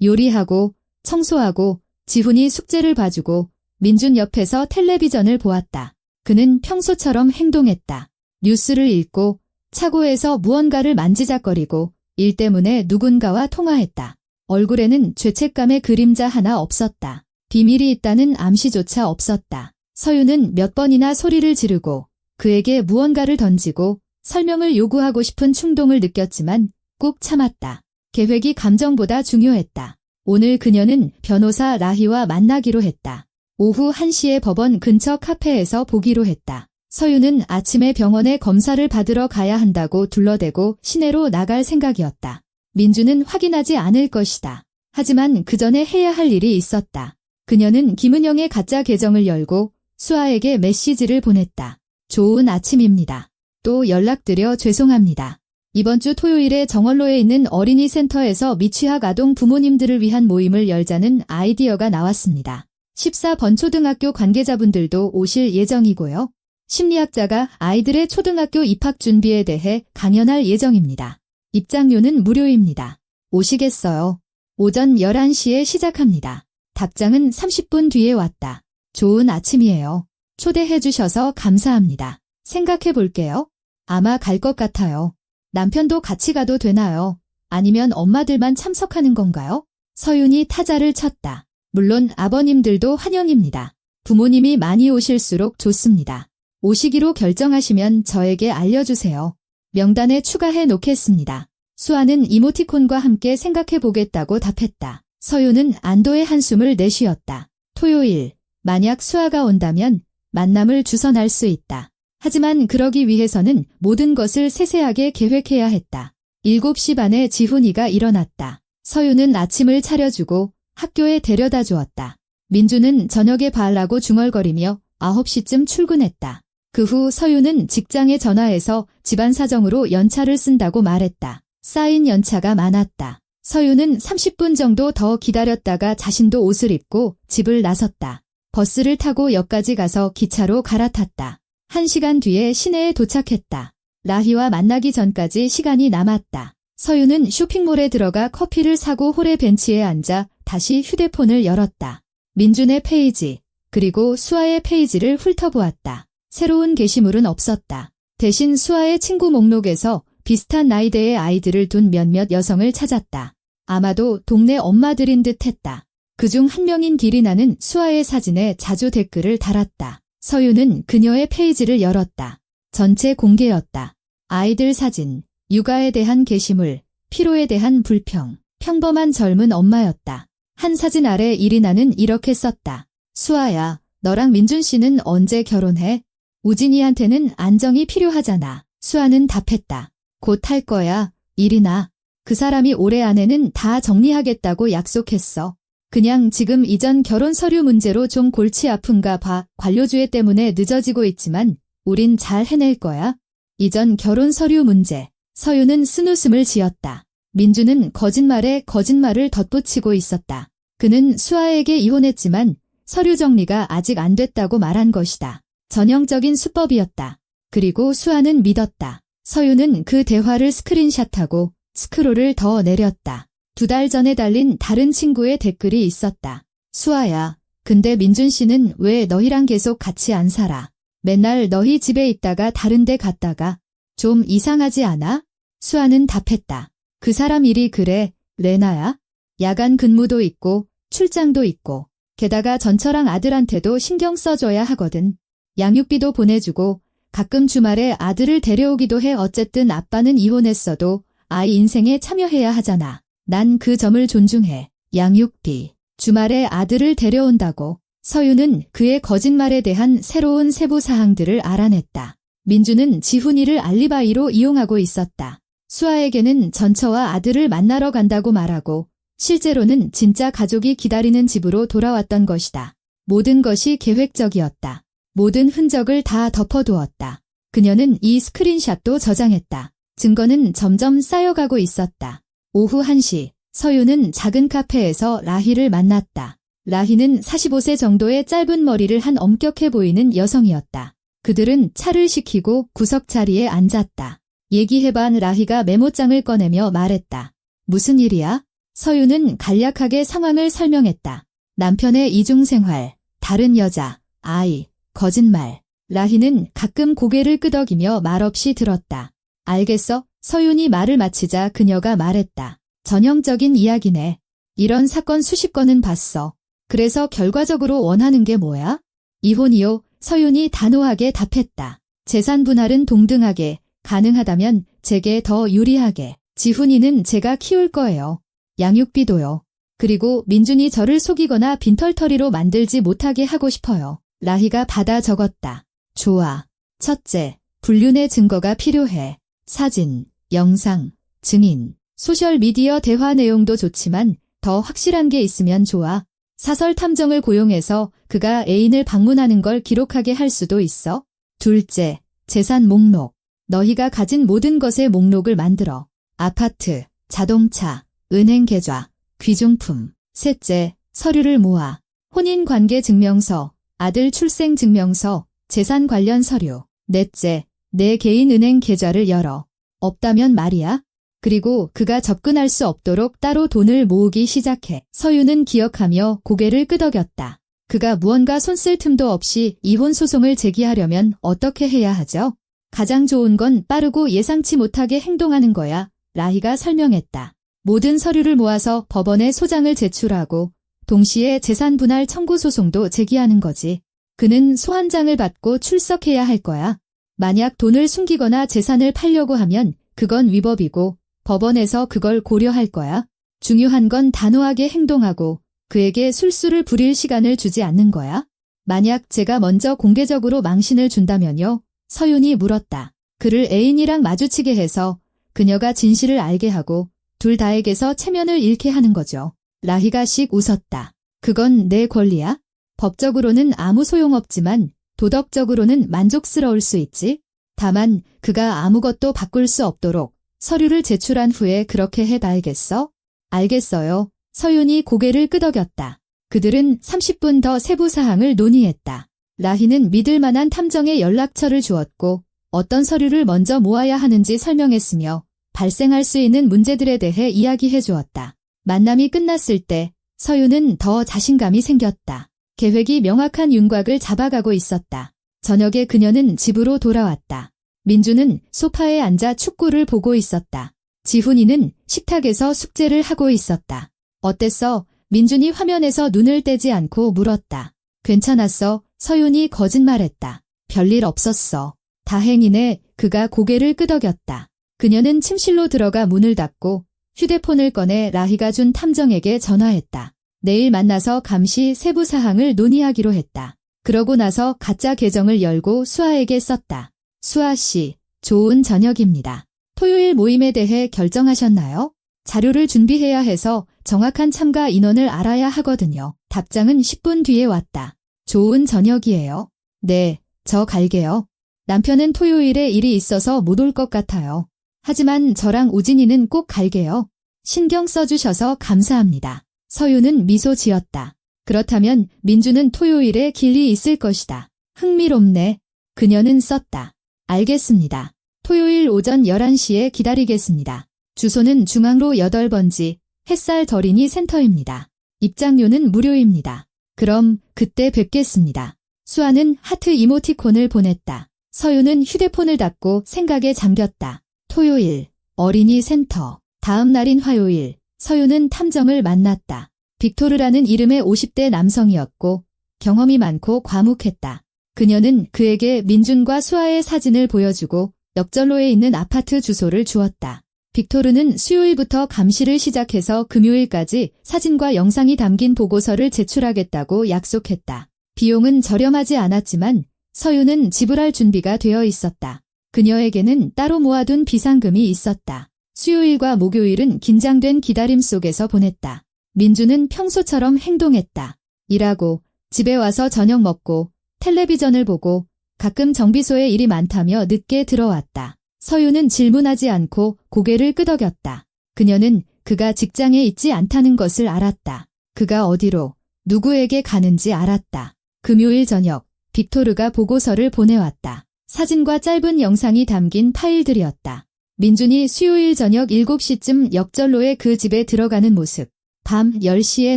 요리하고 청소하고 지훈이 숙제를 봐주고 민준 옆에서 텔레비전을 보았다. 그는 평소처럼 행동했다. 뉴스를 읽고 차고에서 무언가를 만지작거리고 일 때문에 누군가와 통화했다. 얼굴에는 죄책감의 그림자 하나 없었다. 비밀이 있다는 암시조차 없었다. 서유는 몇 번이나 소리를 지르고 그에게 무언가를 던지고 설명을 요구하고 싶은 충동을 느꼈지만 꾹 참았다. 계획이 감정보다 중요했다. 오늘 그녀는 변호사 라희와 만나기로 했다. 오후 1시에 법원 근처 카페에서 보기로 했다. 서유는 아침에 병원에 검사를 받으러 가야 한다고 둘러대고 시내로 나갈 생각이었다. 민주는 확인하지 않을 것이다. 하지만 그 전에 해야 할 일이 있었다. 그녀는 김은영의 가짜 계정을 열고 수아에게 메시지를 보냈다. 좋은 아침입니다. 또 연락드려 죄송합니다. 이번 주 토요일에 정원로에 있는 어린이 센터에서 미취학 아동 부모님들을 위한 모임을 열자는 아이디어가 나왔습니다. 14번 초등학교 관계자분들도 오실 예정이고요. 심리학자가 아이들의 초등학교 입학 준비에 대해 강연할 예정입니다. 입장료는 무료입니다. 오시겠어요? 오전 11시에 시작합니다. 답장은 30분 뒤에 왔다. 좋은 아침이에요. 초대해 주셔서 감사합니다. 생각해 볼게요. 아마 갈 것 같아요. 남편도 같이 가도 되나요? 아니면 엄마들만 참석하는 건가요? 서윤이 타자를 쳤다. 물론 아버님들도 환영입니다. 부모님이 많이 오실수록 좋습니다. 오시기로 결정하시면 저에게 알려주세요. 명단에 추가해 놓겠습니다. 수아는 이모티콘과 함께 생각해 보겠다고 답했다. 서윤은 안도의 한숨을 내쉬었다. 토요일, 만약 수아가 온다면 만남을 주선할 수 있다. 하지만 그러기 위해서는 모든 것을 세세하게 계획해야 했다. 7시 반에 지훈이가 일어났다. 서윤은 아침을 차려주고 학교에 데려다 주었다. 민주는 저녁에 봐라고 중얼거리며 9시쯤 출근했다. 그 후 서윤은 직장에 전화해서 집안 사정으로 연차를 쓴다고 말했다. 쌓인 연차가 많았다. 서윤은 30분 정도 더 기다렸다가 자신도 옷을 입고 집을 나섰다. 버스를 타고 역까지 가서 기차로 갈아탔다. 1시간 뒤에 시내에 도착했다. 라희와 만나기 전까지 시간이 남았다. 서윤은 쇼핑몰에 들어가 커피를 사고 홀의 벤치에 앉아 다시 휴대폰을 열었다. 민준의 페이지, 그리고 수아의 페이지를 훑어보았다. 새로운 게시물은 없었다. 대신 수아의 친구 목록에서 비슷한 나이대의 아이들을 둔 몇몇 여성을 찾았다. 아마도 동네 엄마들인 듯 했다. 그중 한 명인 기리나는 수아의 사진에 자주 댓글을 달았다. 서윤은 그녀의 페이지를 열었다. 전체 공개였다. 아이들 사진, 육아에 대한 게시물, 피로에 대한 불평, 평범한 젊은 엄마였다. 한 사진 아래 이리나는 이렇게 썼다. 수아야, 너랑 민준 씨는 언제 결혼해? 우진이한테는 안정이 필요하잖아. 수아는 답했다. 곧 할 거야, 이리나. 그 사람이 올해 안에는 다 정리하겠다고 약속했어. 그냥 지금 이전 결혼 서류 문제로 좀 골치 아픈가 봐. 관료주의 때문에 늦어지고 있지만 우린 잘 해낼 거야. 이전 결혼 서류 문제. 서윤은 쓴웃음을 지었다. 민주는 거짓말에 거짓말을 덧붙이고 있었다. 그는 수아에게 이혼했지만 서류 정리가 아직 안 됐다고 말한 것이다. 전형적인 수법이었다. 그리고 수아는 믿었다. 서윤은 그 대화를 스크린샷하고 스크롤을 더 내렸다. 2달 전에 달린 다른 친구의 댓글이 있었다. 수아야, 근데 민준 씨는 왜 너희랑 계속 같이 안 살아? 맨날 너희 집에 있다가 다른 데 갔다가 좀 이상하지 않아? 수아는 답했다. 그 사람 일이 그래, 레나야? 야간 근무도 있고 출장도 있고 게다가 전처랑 아들한테도 신경 써줘야 하거든. 양육비도 보내주고 가끔 주말에 아들을 데려오기도 해. 어쨌든 아빠는 이혼했어도 아이 인생에 참여해야 하잖아. 난 그 점을 존중해. 양육비, 주말에 아들을 데려온다고. 서윤은 그의 거짓말에 대한 새로운 세부 사항들을 알아냈다. 민주는 지훈이를 알리바이로 이용하고 있었다. 수아에게는 전처와 아들을 만나러 간다고 말하고 실제로는 진짜 가족이 기다리는 집으로 돌아왔던 것이다. 모든 것이 계획적이었다. 모든 흔적을 다 덮어두었다. 그녀는 이 스크린샷도 저장했다. 증거는 점점 쌓여가고 있었다. 오후 1시, 서윤은 작은 카페에서 라희를 만났다. 라희는 45세 정도의 짧은 머리를 한 엄격해 보이는 여성이었다. 그들은 차를 시키고 구석 자리에 앉았다. 얘기해봐. 라희가 메모장을 꺼내며 말했다. 무슨 일이야? 서윤은 간략하게 상황을 설명했다. 남편의 이중생활, 다른 여자, 아이, 거짓말. 라희는 가끔 고개를 끄덕이며 말없이 들었다. 알겠어? 서윤이 말을 마치자 그녀가 말했다. 전형적인 이야기네. 이런 사건 수십 건은 봤어. 그래서 결과적으로 원하는 게 뭐야? 이혼이요. 서윤이 단호하게 답했다. 재산 분할은 동등하게, 가능하다면 제게 더 유리하게. 지훈이는 제가 키울 거예요. 양육비도요. 그리고 민준이 저를 속이거나 빈털터리로 만들지 못하게 하고 싶어요. 라희가 받아 적었다. 좋아. 첫째, 불륜의 증거가 필요해. 사진, 영상, 증인, 소셜미디어 대화 내용도 좋지만 더 확실한 게 있으면 좋아. 사설 탐정을 고용해서 그가 애인을 방문하는 걸 기록하게 할 수도 있어. 둘째, 재산 목록. 너희가 가진 모든 것의 목록을 만들어. 아파트, 자동차, 은행 계좌, 귀중품. 셋째, 서류를 모아. 혼인관계 증명서, 아들 출생 증명서, 재산 관련 서류. 넷째, 내 개인 은행 계좌를 열어. 없다면 말이야. 그리고 그가 접근할 수 없도록 따로 돈을 모으기 시작해. 서윤은 기억하며 고개를 끄덕였다. 그가 무언가 손쓸 틈도 없이 이혼 소송을 제기하려면 어떻게 해야 하죠? 가장 좋은 건 빠르고 예상치 못하게 행동하는 거야. 라희가 설명했다. 모든 서류를 모아서 법원에 소장을 제출하고 동시에 재산 분할 청구 소송도 제기하는 거지. 그는 소환장을 받고 출석해야 할 거야. 만약 돈을 숨기거나 재산을 팔려고 하면 그건 위법이고 법원에서 그걸 고려할 거야. 중요한 건 단호하게 행동하고 그에게 술수를 부릴 시간을 주지 않는 거야. 만약 제가 먼저 공개적으로 망신을 준다면요? 서윤이 물었다. 그를 애인이랑 마주치게 해서 그녀가 진실을 알게 하고 둘 다에게서 체면을 잃게 하는 거죠. 라희가 씩 웃었다. 그건 내 권리야? 법적으로는 아무 소용없지만 도덕적으로는 만족스러울 수 있지. 다만 그가 아무것도 바꿀 수 없도록 서류를 제출한 후에 그렇게 해봐야겠어? 알겠어요. 서윤이 고개를 끄덕였다. 그들은 30분 더 세부 사항을 논의했다. 라희는 믿을 만한 탐정의 연락처를 주었고 어떤 서류를 먼저 모아야 하는지 설명했으며 발생할 수 있는 문제들에 대해 이야기해 주었다. 만남이 끝났을 때 서윤은 더 자신감이 생겼다. 계획이 명확한 윤곽을 잡아가고 있었다. 저녁에 그녀는 집으로 돌아왔다. 민주는 소파에 앉아 축구를 보고 있었다. 지훈이는 식탁에서 숙제를 하고 있었다. 어땠어? 민준이 화면에서 눈을 떼지 않고 물었다. 괜찮았어. 서윤이 거짓말했다. 별일 없었어. 다행이네. 그가 고개를 끄덕였다. 그녀는 침실로 들어가 문을 닫고 휴대폰을 꺼내 라희가 준 탐정에게 전화했다. 내일 만나서 감시 세부 사항을 논의하기로 했다. 그러고 나서 가짜 계정을 열고 수아에게 썼다. 수아 씨, 좋은 저녁입니다. 토요일 모임에 대해 결정하셨나요? 자료를 준비해야 해서 정확한 참가 인원을 알아야 하거든요. 답장은 10분 뒤에 왔다. 좋은 저녁이에요. 네, 저 갈게요. 남편은 토요일에 일이 있어서 못 올 것 같아요. 하지만 저랑 우진이는 꼭 갈게요. 신경 써주셔서 감사합니다. 서윤은 미소 지었다. 그렇다면 민주는 토요일에 길이 있을 것이다. 흥미롭네. 그녀는 썼다. 알겠습니다. 토요일 오전 11시에 기다리겠습니다. 주소는 중앙로 8번지 햇살 덜이니 센터입니다. 입장료는 무료입니다. 그럼 그때 뵙겠습니다. 수아는 하트 이모티콘을 보냈다. 서윤은 휴대폰을 닫고 생각에 잠겼다. 토요일, 어린이 센터. 다음 날인 화요일, 서윤은 탐정을 만났다. 빅토르라는 이름의 50대 남성이었고 경험이 많고 과묵했다. 그녀는 그에게 민준과 수아의 사진을 보여주고 역전로에 있는 아파트 주소를 주었다. 빅토르는 수요일부터 감시를 시작해서 금요일까지 사진과 영상이 담긴 보고서를 제출하겠다고 약속했다. 비용은 저렴하지 않았지만 서윤은 지불할 준비가 되어 있었다. 그녀에게는 따로 모아둔 비상금이 있었다. 수요일과 목요일은 긴장된 기다림 속에서 보냈다. 민주는 평소처럼 행동했다. 일하고 집에 와서 저녁 먹고 텔레비전을 보고 가끔 정비소에 일이 많다며 늦게 들어왔다. 서윤은 질문하지 않고 고개를 끄덕였다. 그녀는 그가 직장에 있지 않다는 것을 알았다. 그가 어디로, 누구에게 가는지 알았다. 금요일 저녁, 빅토르가 보고서를 보내왔다. 사진과 짧은 영상이 담긴 파일들이었다. 민준이 수요일 저녁 7시쯤 역전로에 그 집에 들어가는 모습, 밤 10시에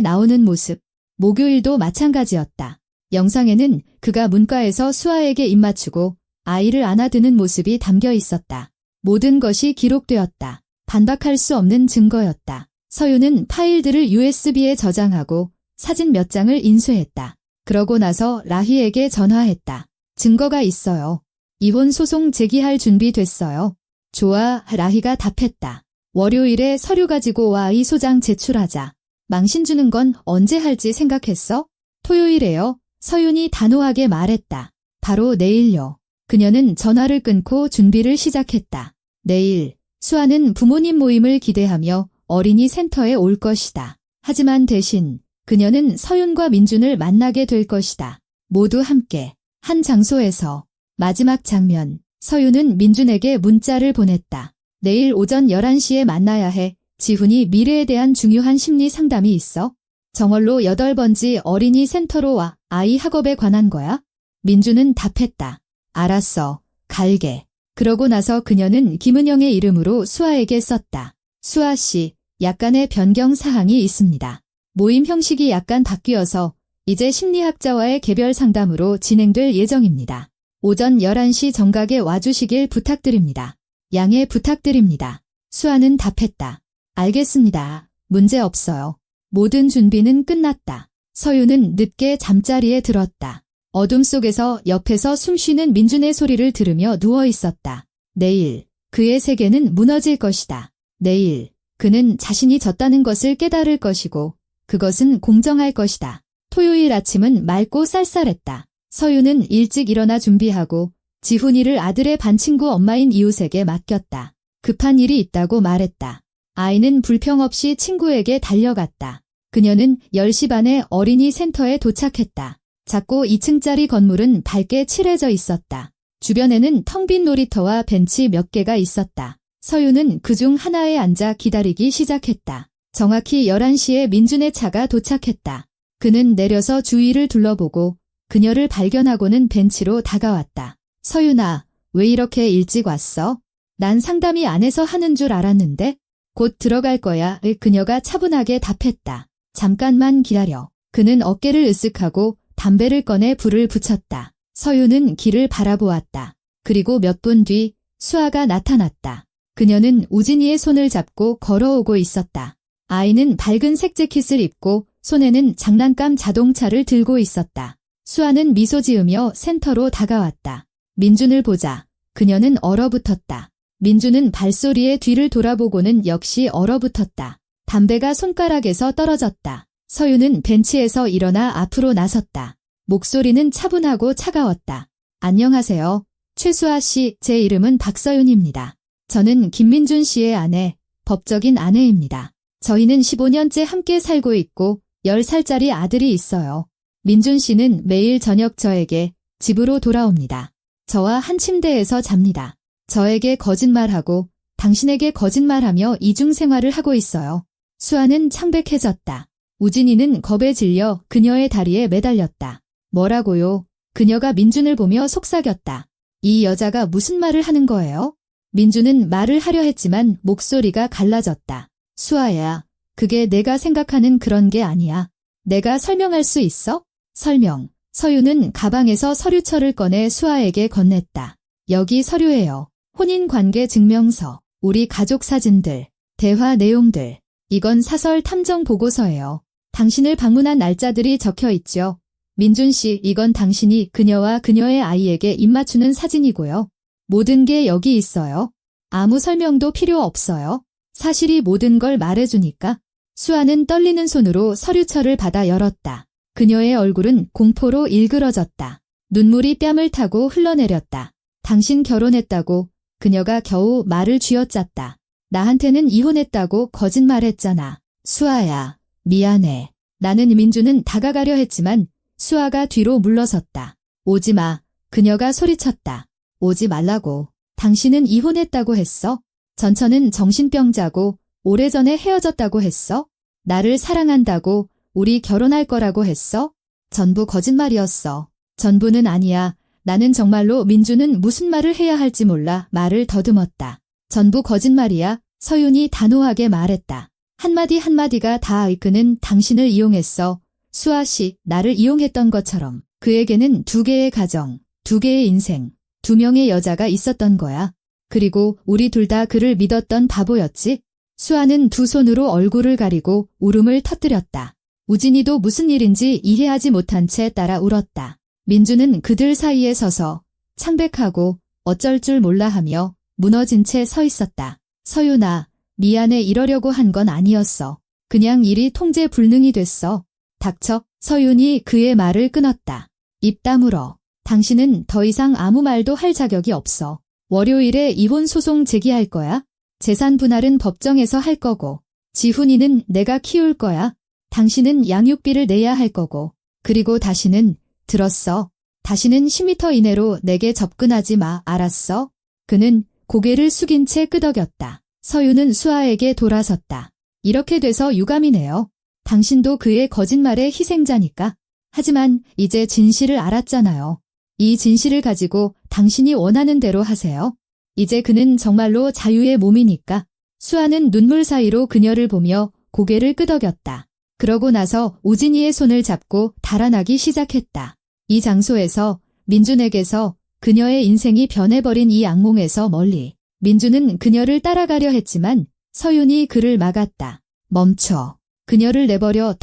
나오는 모습, 목요일도 마찬가지였다. 영상에는 그가 문과에서 수아에게 입맞추고 아이를 안아드는 모습이 담겨 있었다. 모든 것이 기록되었다. 반박할 수 없는 증거였다. 서윤은 파일들을 USB에 저장하고 사진 몇 장을 인쇄했다. 그러고 나서 라희에게 전화했다. 증거가 있어요. 이혼 소송 제기할 준비 됐어요. 좋아, 라희가 답했다. 월요일에 서류 가지고 와. 이 소장 제출하자. 망신 주는 건 언제 할지 생각했어? 토요일에요. 서윤이 단호하게 말했다. 바로 내일요. 그녀는 전화를 끊고 준비를 시작했다. 내일, 수아는 부모님 모임을 기대하며 어린이 센터에 올 것이다. 하지만 대신 그녀는 서윤과 민준을 만나게 될 것이다. 모두 함께, 한 장소에서. 마지막 장면, 서윤은 민준에게 문자를 보냈다. 내일 오전 11시에 만나야 해. 지훈이 미래에 대한 중요한 심리 상담이 있어. 정월로 8번지 어린이 센터로 와. 아이 학업에 관한 거야? 민준은 답했다. 알았어. 갈게. 그러고 나서 그녀는 김은영의 이름으로 수아에게 썼다. 수아 씨, 약간의 변경 사항이 있습니다. 모임 형식이 약간 바뀌어서 이제 심리학자와의 개별 상담으로 진행될 예정입니다. 오전 11시 정각에 와주시길 부탁드립니다. 양해 부탁드립니다. 수아는 답했다. 알겠습니다. 문제 없어요. 모든 준비는 끝났다. 서유는 늦게 잠자리에 들었다. 어둠 속에서 옆에서 숨쉬는 민준의 소리를 들으며 누워 있었다. 내일 그의 세계는 무너질 것이다. 내일 그는 자신이 졌다는 것을 깨달을 것이고 그것은 공정할 것이다. 토요일 아침은 맑고 쌀쌀했다. 서유는 일찍 일어나 준비하고 지훈이를 아들의 반친구 엄마인 이웃에게 맡겼다. 급한 일이 있다고 말했다. 아이는 불평 없이 친구에게 달려갔다. 그녀는 10시 반에 어린이 센터에 도착했다. 작고 2층짜리 건물은 밝게 칠해져 있었다. 주변에는 텅 빈 놀이터와 벤치 몇 개가 있었다. 서유는 그중 하나에 앉아 기다리기 시작했다. 정확히 11시에 민준의 차가 도착했다. 그는 내려서 주위를 둘러보고 그녀를 발견하고는 벤치로 다가왔다. 서유나, 왜 이렇게 일찍 왔어? 난 상담이 안에서 하는 줄 알았는데? 곧 들어갈 거야. 그녀가 차분하게 답했다. 잠깐만 기다려. 그는 어깨를 으쓱하고 담배를 꺼내 불을 붙였다. 서유는 길을 바라보았다. 그리고 몇 분 뒤 수아가 나타났다. 그녀는 우진이의 손을 잡고 걸어오고 있었다. 아이는 밝은색 재킷을 입고 손에는 장난감 자동차를 들고 있었다. 수아는 미소 지으며 센터로 다가왔다. 민준을 보자. 그녀는 얼어붙었다. 민준은 발소리에 뒤를 돌아보고는 역시 얼어붙었다. 담배가 손가락에서 떨어졌다. 서유는 벤치에서 일어나 앞으로 나섰다. 목소리는 차분하고 차가웠다. 안녕하세요. 최수아 씨, 제 이름은 박서윤입니다. 저는 김민준 씨의 아내, 법적인 아내입니다. 저희는 15년째 함께 살고 있고 10살짜리 아들이 있어요. 민준 씨는 매일 저녁 저에게 집으로 돌아옵니다. 저와 한 침대에서 잡니다. 저에게 거짓말하고 당신에게 거짓말하며 이중 생활을 하고 있어요. 수아는 창백해졌다. 우진이는 겁에 질려 그녀의 다리에 매달렸다. 뭐라고요? 그녀가 민준을 보며 속삭였다. 이 여자가 무슨 말을 하는 거예요? 민준은 말을 하려 했지만 목소리가 갈라졌다. 수아야, 그게 내가 생각하는 그런 게 아니야. 내가 설명할 수 있어? 설명. 서유는 가방에서 서류철을 꺼내 수아에게 건넸다. 여기 서류예요. 혼인관계 증명서, 우리 가족 사진들, 대화 내용들. 이건 사설 탐정 보고서예요. 당신을 방문한 날짜들이 적혀 있죠. 민준 씨, 이건 당신이 그녀와 그녀의 아이에게 입맞추는 사진이고요. 모든 게 여기 있어요. 아무 설명도 필요 없어요. 사실이 모든 걸 말해주니까. 수아는 떨리는 손으로 서류철을 받아 열었다. 그녀의 얼굴은 공포로 일그러졌다. 눈물이 뺨을 타고 흘러내렸다. 당신 결혼했다고. 그녀가 겨우 말을 쥐어짰다. 나한테는 이혼했다고 거짓말했잖아. 수아야, 미안해. 나는 민준은 다가가려 했지만 수아가 뒤로 물러섰다. 오지 마. 그녀가 소리쳤다. 오지 말라고. 당신은 이혼했다고 했어? 전처는 정신병자고 오래전에 헤어졌다고 했어? 나를 사랑한다고 우리 결혼할 거라고 했어? 전부 거짓말이었어. 전부는 아니야. 나는 정말로 민준은 무슨 말을 해야 할지 몰라 말을 더듬었다. 전부 거짓말이야. 서윤이 단호하게 말했다. 한마디 한마디가 다 그는 당신을 이용했어. 수아 씨, 나를 이용했던 것처럼. 그에게는 2개의 가정, 2개의 인생, 2명의 여자가 있었던 거야. 그리고 우리 둘 다 그를 믿었던 바보였지. 수아는 두 손으로 얼굴을 가리고 울음을 터뜨렸다. 우진이도 무슨 일인지 이해하지 못한 채 따라 울었다. 민준은 그들 사이에 서서 창백하고 어쩔 줄 몰라 하며 무너진 채 서 있었다. 서윤아, 미안해. 이러려고 한 건 아니었어. 그냥 일이 통제 불능이 됐어. 닥쳐. 서윤이 그의 말을 끊었다. 입 다물어. 당신은 더 이상 아무 말도 할 자격이 없어. 월요일에 이혼 소송 제기할 거야. 재산 분할은 법정에서 할 거고. 지훈이는 내가 키울 거야. 당신은 양육비를 내야 할 거고. 그리고 다시는, 들었어? 다시는 10m 이내로 내게 접근하지 마. 알았어? 그는 고개를 숙인 채 끄덕였다. 서유는 수아에게 돌아섰다. 이렇게 돼서 유감이네요. 당신도 그의 거짓말의 희생자니까. 하지만 이제 진실을 알았잖아요. 이 진실을 가지고 당신이 원하는 대로 하세요. 이제 그는 정말로 자유의 몸이니까. 수아는 눈물 사이로 그녀를 보며 고개를 끄덕였다. 그러고 나서 오진이의 손을 잡고 달아나기 시작했다. 이 장소에서, 민준에게서, 그녀의 인생이 변해버린 이 악몽에서 멀리. 민준은 그녀를 따라가려 했지만 서윤이 그를 막았다. 멈춰. 그녀를 내버려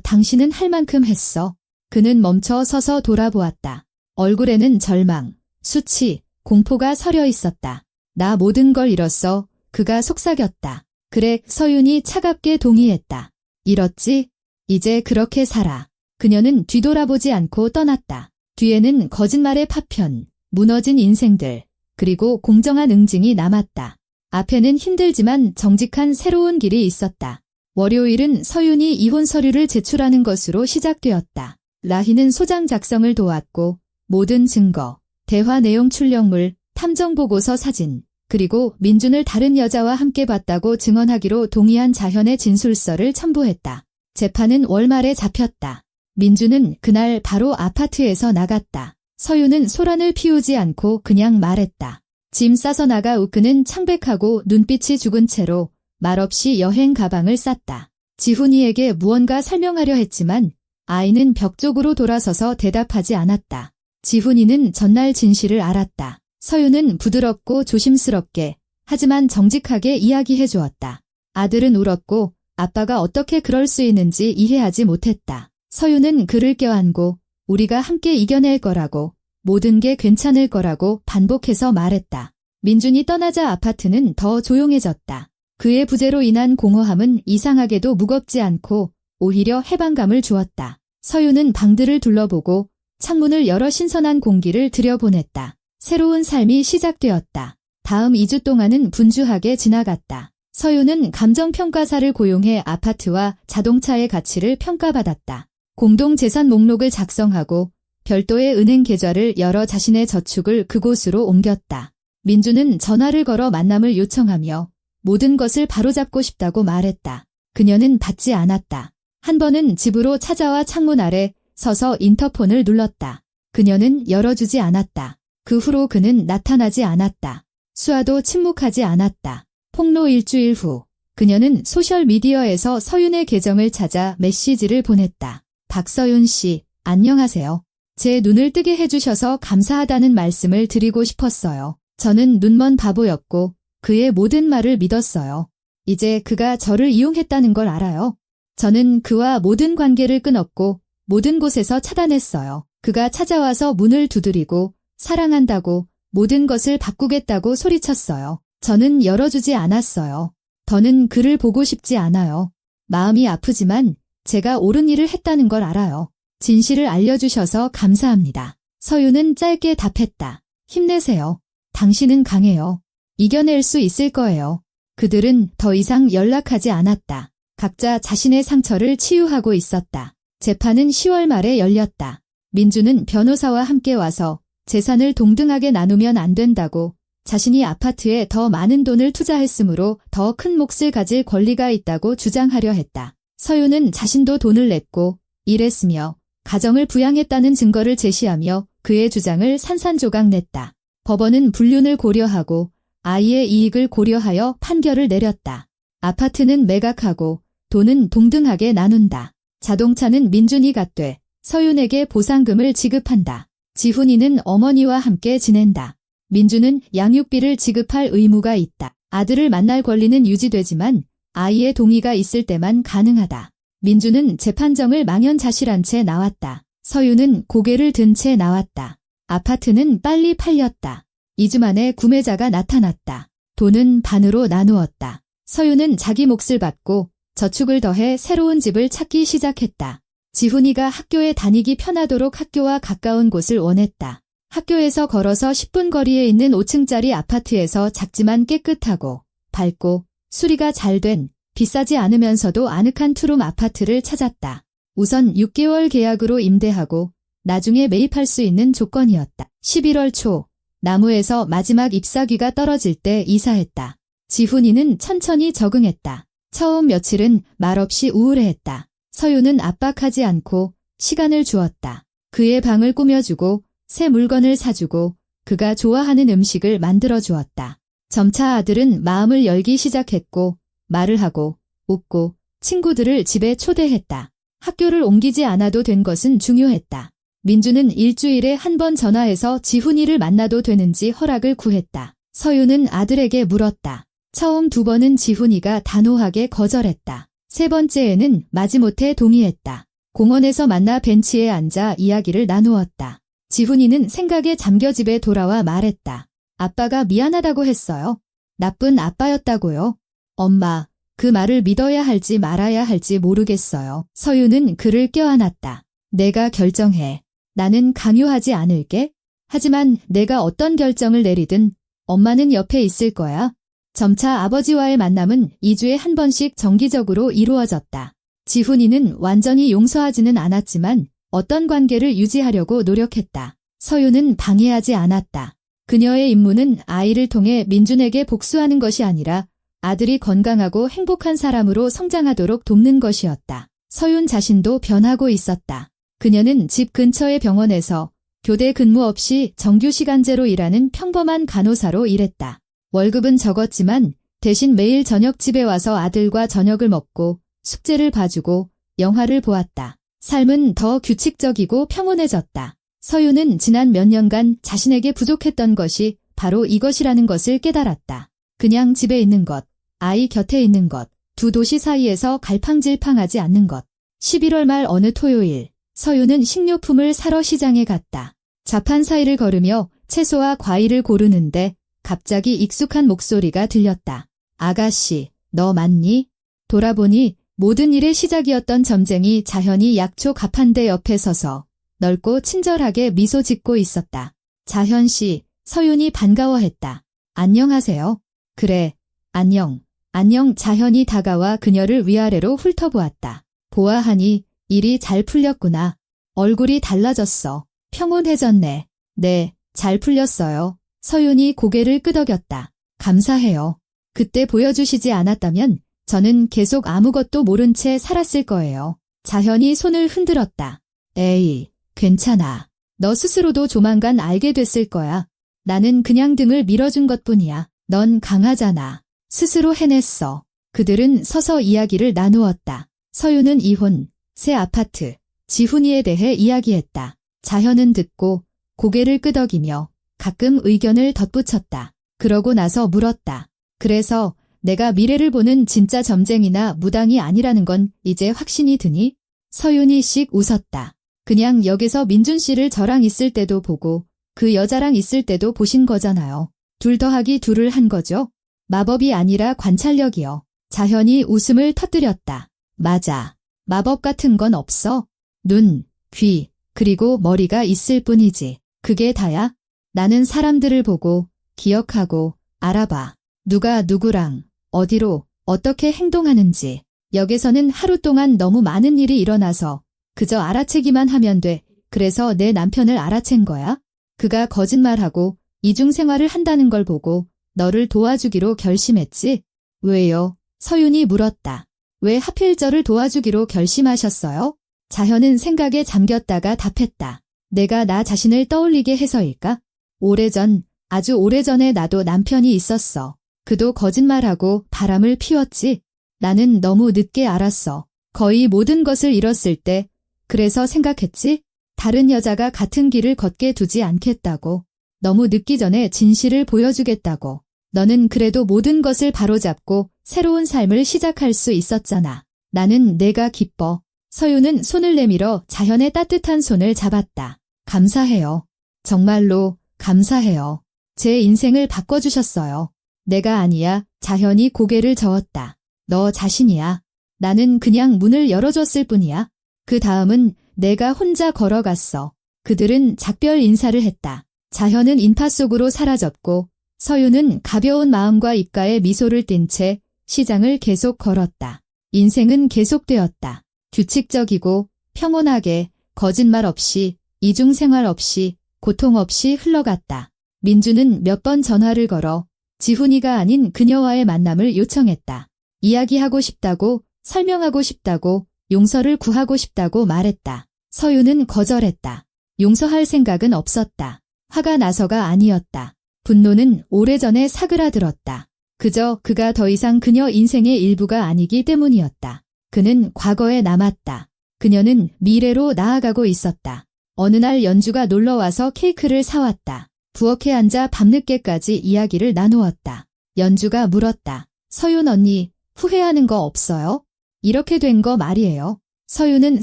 당신은 할 만큼 했어. 그는 멈춰 서서 돌아보았다. 얼굴에는 절망, 수치, 공포가 서려 있었다. 나 모든 걸 잃었어. 그가 속삭였다. 그래, 서윤이 차갑게 동의했다. 잃었지? 이제 그렇게 살아. 그녀는 뒤돌아보지 않고 떠났다. 뒤에는 거짓말의 파편, 무너진 인생들, 그리고 공정한 응징이 남았다. 앞에는 힘들지만 정직한 새로운 길이 있었다. 월요일은 서윤이 이혼 서류를 제출하는 것으로 시작되었다. 라희는 소장 작성을 도왔고 모든 증거, 대화 내용 출력물, 탐정보고서 사진, 그리고 민준을 다른 여자와 함께 봤다고 증언하기로 동의한 자현의 진술서를 첨부했다. 재판은 월말에 잡혔다. 민준은 그날 바로 아파트에서 나갔다. 서윤은 소란을 피우지 않고 그냥 말했다. 짐 싸서 나가. 우크는 창백하고 눈빛이 죽은 채로 말없이 여행 가방을 쌌다. 지훈이에게 무언가 설명하려 했지만 아이는 벽 쪽으로 돌아서서 대답하지 않았다. 지훈이는 전날 진실을 알았다. 서윤은 부드럽고 조심스럽게 하지만 정직하게 이야기해 주었다. 아들은 울었고 아빠가 어떻게 그럴 수 있는지 이해하지 못했다. 서윤은 그를 껴안고 우리가 함께 이겨낼 거라고, 모든 게 괜찮을 거라고 반복해서 말했다. 민준이 떠나자 아파트는 더 조용해졌다. 그의 부재로 인한 공허함은 이상하게도 무겁지 않고 오히려 해방감을 주었다. 서윤은 방들을 둘러보고 창문을 열어 신선한 공기를 들여보냈다. 새로운 삶이 시작되었다. 다음 2주 동안은 분주하게 지나갔다. 서윤은 감정평가사를 고용해 아파트와 자동차의 가치를 평가받았다. 공동재산 목록을 작성하고 별도의 은행 계좌를 열어 자신의 저축을 그곳으로 옮겼다. 민주는 전화를 걸어 만남을 요청하며 모든 것을 바로잡고 싶다고 말했다. 그녀는 받지 않았다. 한 번은 집으로 찾아와 창문 아래 서서 인터폰을 눌렀다. 그녀는 열어주지 않았다. 그 후로 그는 나타나지 않았다. 수아도 침묵하지 않았다. 폭로 일주일 후, 그녀는 소셜미디어에서 서윤의 계정을 찾아 메시지를 보냈다. 박서윤 씨, 안녕하세요. 제 눈을 뜨게 해주셔서 감사하다는 말씀을 드리고 싶었어요. 저는 눈먼 바보였고 그의 모든 말을 믿었어요. 이제 그가 저를 이용했다는 걸 알아요. 저는 그와 모든 관계를 끊었고 모든 곳에서 차단했어요. 그가 찾아와서 문을 두드리고 사랑한다고 모든 것을 바꾸겠다고 소리쳤어요. 저는 열어주지 않았어요. 더는 그를 보고 싶지 않아요. 마음이 아프지만 제가 옳은 일을 했다는 걸 알아요. 진실을 알려주셔서 감사합니다. 서윤은 짧게 답했다. 힘내세요. 당신은 강해요. 이겨낼 수 있을 거예요. 그들은 더 이상 연락하지 않았다. 각자 자신의 상처를 치유하고 있었다. 재판은 10월 말에 열렸다. 민주는 변호사와 함께 와서 재산을 동등하게 나누면 안 된다고, 자신이 아파트에 더 많은 돈을 투자했으므로 더 큰 몫을 가질 권리가 있다고 주장하려 했다. 서윤은 자신도 돈을 냈고 일했으며 가정을 부양했다는 증거를 제시하며 그의 주장을 산산조각 냈다. 법원은 불륜을 고려하고 아이의 이익을 고려하여 판결을 내렸다. 아파트는 매각하고 돈은 동등하게 나눈다. 자동차는 민준이 갖되 서윤에게 보상금을 지급한다. 지훈이는 어머니와 함께 지낸다. 민준은 양육비를 지급할 의무가 있다. 아들을 만날 권리는 유지되지만 아이의 동의가 있을 때만 가능하다. 민준은 재판정을 망연자실한 채 나왔다. 서윤은 고개를 든 채 나왔다. 아파트는 빨리 팔렸다. 2주 만에 구매자가 나타났다. 돈은 반으로 나누었다. 서윤은 자기 몫을 받고 저축을 더해 새로운 집을 찾기 시작했다. 지훈이가 학교에 다니기 편하도록 학교와 가까운 곳을 원했다. 학교에서 걸어서 10분 거리에 있는 5층짜리 아파트에서 작지만 깨끗하고 밝고 수리가 잘 된 비싸지 않으면서도 아늑한 투룸 아파트를 찾았다. 우선 6개월 계약으로 임대하고 나중에 매입할 수 있는 조건이었다. 11월 초 나무에서 마지막 잎사귀가 떨어질 때 이사했다. 지훈이는 천천히 적응했다. 처음 며칠은 말없이 우울해했다. 서윤은 압박하지 않고 시간을 주었다. 그의 방을 꾸며주고 새 물건을 사주고 그가 좋아하는 음식을 만들어 주었다. 점차 아들은 마음을 열기 시작했고 말을 하고 웃고 친구들을 집에 초대했다. 학교를 옮기지 않아도 된 것은 중요했다. 민주는 일주일에 한 번 전화해서 지훈이를 만나도 되는지 허락을 구했다. 서유는 아들에게 물었다. 처음 2번은 지훈이가 단호하게 거절했다. 3번째에는 마지못해 동의했다. 공원에서 만나 벤치에 앉아 이야기를 나누었다. 지훈이는 생각에 잠겨 집에 돌아와 말했다. 아빠가 미안하다고 했어요. 나쁜 아빠였다고요. 엄마, 그 말을 믿어야 할지 말아야 할지 모르겠어요. 서유는 그를 껴안았다. 내가 결정해. 나는 강요하지 않을게. 하지만 내가 어떤 결정을 내리든 엄마는 옆에 있을 거야. 점차 아버지와의 만남은 2주에 한 번씩 정기적으로 이루어졌다. 지훈이는 완전히 용서하지는 않았지만 어떤 관계를 유지하려고 노력했다. 서유는 방해하지 않았다. 그녀의 임무는 아이를 통해 민준에게 복수하는 것이 아니라 아들이 건강하고 행복한 사람으로 성장하도록 돕는 것이었다. 서윤 자신도 변하고 있었다. 그녀는 집 근처의 병원에서 교대 근무 없이 정규 시간제로 일하는 평범한 간호사로 일했다. 월급은 적었지만 대신 매일 저녁 집에 와서 아들과 저녁을 먹고 숙제를 봐주고 영화를 보았다. 삶은 더 규칙적이고 평온해졌다. 서유는 지난 몇 년간 자신에게 부족했던 것이 바로 이것이라는 것을 깨달았다. 그냥 집에 있는 것, 아이 곁에 있는 것, 2도시 사이에서 갈팡질팡하지 않는 것. 11월 말 어느 토요일, 서유는 식료품을 사러 시장에 갔다. 자판 사이를 걸으며 채소와 과일을 고르는데 갑자기 익숙한 목소리가 들렸다. 아가씨, 너 맞니? 돌아보니 모든 일의 시작이었던 점쟁이 자현이 약초 가판대 옆에 서서 넓고 친절하게 미소 짓고 있었다. 자현 씨, 서윤이 반가워했다. 안녕하세요. 그래, 안녕. 안녕. 자현이 다가와 그녀를 위아래로 훑어보았다. 보아하니 일이 잘 풀렸구나. 얼굴이 달라졌어. 평온해졌네. 네, 잘 풀렸어요. 서윤이 고개를 끄덕였다. 감사해요. 그때 보여주시지 않았다면 저는 계속 아무것도 모른 채 살았을 거예요. 자현이 손을 흔들었다. 에이, 괜찮아. 너 스스로도 조만간 알게 됐을 거야. 나는 그냥 등을 밀어준 것뿐이야. 넌 강하잖아. 스스로 해냈어. 그들은 서서 이야기를 나누었다. 서유는 이혼, 새 아파트, 지훈이에 대해 이야기했다. 자현은 듣고 고개를 끄덕이며 가끔 의견을 덧붙였다. 그러고 나서 물었다. 그래서 내가 미래를 보는 진짜 점쟁이나 무당이 아니라는 건 이제 확신이 드니? 서윤이 씩 웃었다. 그냥 역에서 민준 씨를 저랑 있을 때도 보고 그 여자랑 있을 때도 보신 거잖아요. 2 더하기 2를 한 거죠? 마법이 아니라 관찰력이요. 자현이 웃음을 터뜨렸다. 맞아. 마법 같은 건 없어. 눈, 귀, 그리고 머리가 있을 뿐이지. 그게 다야? 나는 사람들을 보고, 기억하고, 알아봐. 누가 누구랑, 어디로, 어떻게 행동하는지. 역에서는 하루 동안 너무 많은 일이 일어나서 그저 알아채기만 하면 돼. 그래서 내 남편을 알아챈 거야. 그가 거짓말하고 이중생활을 한다는 걸 보고 너를 도와주기로 결심했지? 왜요? 서윤이 물었다. 왜 하필 저를 도와주기로 결심하셨어요? 자현은 생각에 잠겼다가 답했다. 내가 나 자신을 떠올리게 해서일까? 오래전, 아주 오래전에 나도 남편이 있었어. 그도 거짓말하고 바람을 피웠지. 나는 너무 늦게 알았어. 거의 모든 것을 잃었을 때. 그래서 생각했지? 다른 여자가 같은 길을 걷게 두지 않겠다고. 너무 늦기 전에 진실을 보여주겠다고. 너는 그래도 모든 것을 바로잡고 새로운 삶을 시작할 수 있었잖아. 나는 내가 기뻐. 서유는 손을 내밀어 자현의 따뜻한 손을 잡았다. 감사해요. 정말로 감사해요. 제 인생을 바꿔주셨어요. 내가 아니야. 자현이 고개를 저었다. 너 자신이야. 나는 그냥 문을 열어줬을 뿐이야. 그 다음은 내가 혼자 걸어갔어. 그들은 작별 인사를 했다. 자현은 인파 속으로 사라졌고 서유는 가벼운 마음과 입가에 미소를 띤 채 시장을 계속 걸었다. 인생은 계속되었다. 규칙적이고 평온하게 거짓말 없이 이중생활 없이 고통 없이 흘러갔다. 민주는 몇 번 전화를 걸어 지훈이가 아닌 그녀와의 만남을 요청했다. 이야기하고 싶다고, 설명하고 싶다고, 용서를 구하고 싶다고 말했다. 서유는 거절했다. 용서할 생각은 없었다. 화가 나서가 아니었다. 분노는 오래전에 사그라들었다. 그저 그가 더 이상 그녀 인생의 일부가 아니기 때문이었다. 그는 과거에 남았다. 그녀는 미래로 나아가고 있었다. 어느 날 연주가 놀러와서 케이크를 사왔다. 부엌에 앉아 밤늦게까지 이야기를 나누었다. 연주가 물었다. 서윤 언니, 후회하는 거 없어요? 이렇게 된 거 말이에요. 서윤은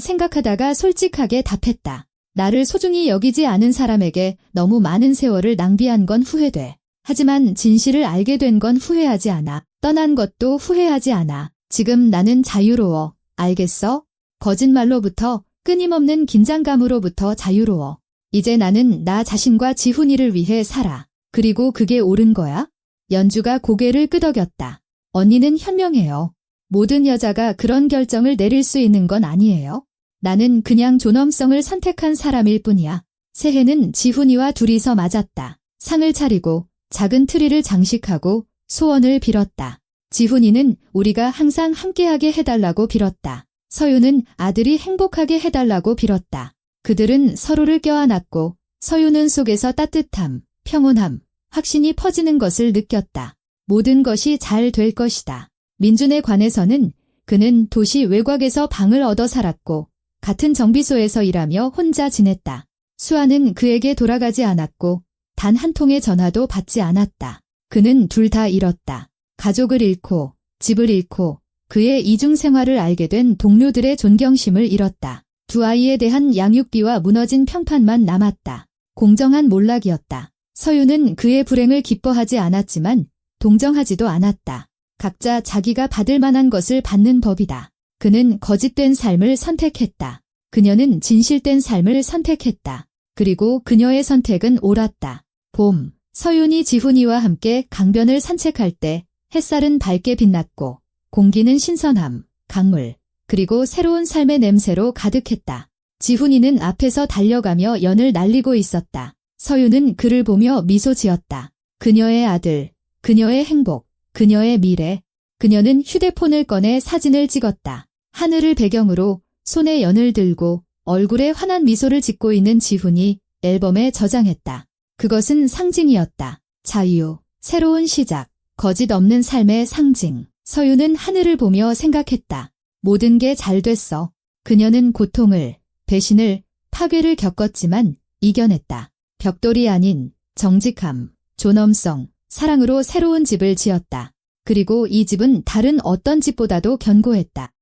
생각하다가 솔직하게 답했다. 나를 소중히 여기지 않은 사람에게 너무 많은 세월을 낭비한 건 후회돼. 하지만 진실을 알게 된 건 후회하지 않아. 떠난 것도 후회하지 않아. 지금 나는 자유로워. 알겠어? 거짓말로부터, 끊임없는 긴장감으로부터 자유로워. 이제 나는 나 자신과 지훈이를 위해 살아. 그리고 그게 옳은 거야? 연주가 고개를 끄덕였다. 언니는 현명해요. 모든 여자가 그런 결정을 내릴 수 있는 건 아니에요. 나는 그냥 존엄성을 선택한 사람일 뿐이야. 새해는 지훈이와 둘이서 맞았다. 상을 차리고 작은 트리를 장식하고 소원을 빌었다. 지훈이는 우리가 항상 함께하게 해달라고 빌었다. 서윤은 아들이 행복하게 해달라고 빌었다. 그들은 서로를 껴안았고 서윤은 속에서 따뜻함, 평온함, 확신이 퍼지는 것을 느꼈다. 모든 것이 잘 될 것이다. 민준에 관해서는 그는 도시 외곽에서 방을 얻어 살았고 같은 정비소에서 일하며 혼자 지냈다. 수아는 그에게 돌아가지 않았고 단 한 통의 전화도 받지 않았다. 그는 둘 다 잃었다. 가족을 잃고 집을 잃고 그의 이중 생활을 알게 된 동료들의 존경심을 잃었다. 두 아이에 대한 양육비와 무너진 평판만 남았다. 공정한 몰락이었다. 서윤은 그의 불행을 기뻐하지 않았지만 동정하지도 않았다. 각자 자기가 받을 만한 것을 받는 법이다. 그는 거짓된 삶을 선택했다. 그녀는 진실된 삶을 선택했다. 그리고 그녀의 선택은 옳았다. 봄, 서윤이 지훈이와 함께 강변을 산책할 때 햇살은 밝게 빛났고 공기는 신선함, 강물, 그리고 새로운 삶의 냄새로 가득했다. 지훈이는 앞에서 달려가며 연을 날리고 있었다. 서윤은 그를 보며 미소 지었다. 그녀의 아들, 그녀의 행복, 그녀의 미래. 그녀는 휴대폰을 꺼내 사진을 찍었다. 하늘을 배경으로 손에 연을 들고 얼굴에 환한 미소를 짓고 있는 지훈이 앨범에 저장했다. 그것은 상징이었다. 자유, 새로운 시작, 거짓 없는 삶의 상징. 서윤은 하늘을 보며 생각했다. 모든 게 잘 됐어. 그녀는 고통을, 배신을, 파괴를 겪었지만 이겨냈다. 벽돌이 아닌 정직함, 존엄성, 사랑으로 새로운 집을 지었다. 그리고 이 집은 다른 어떤 집보다도 견고했다.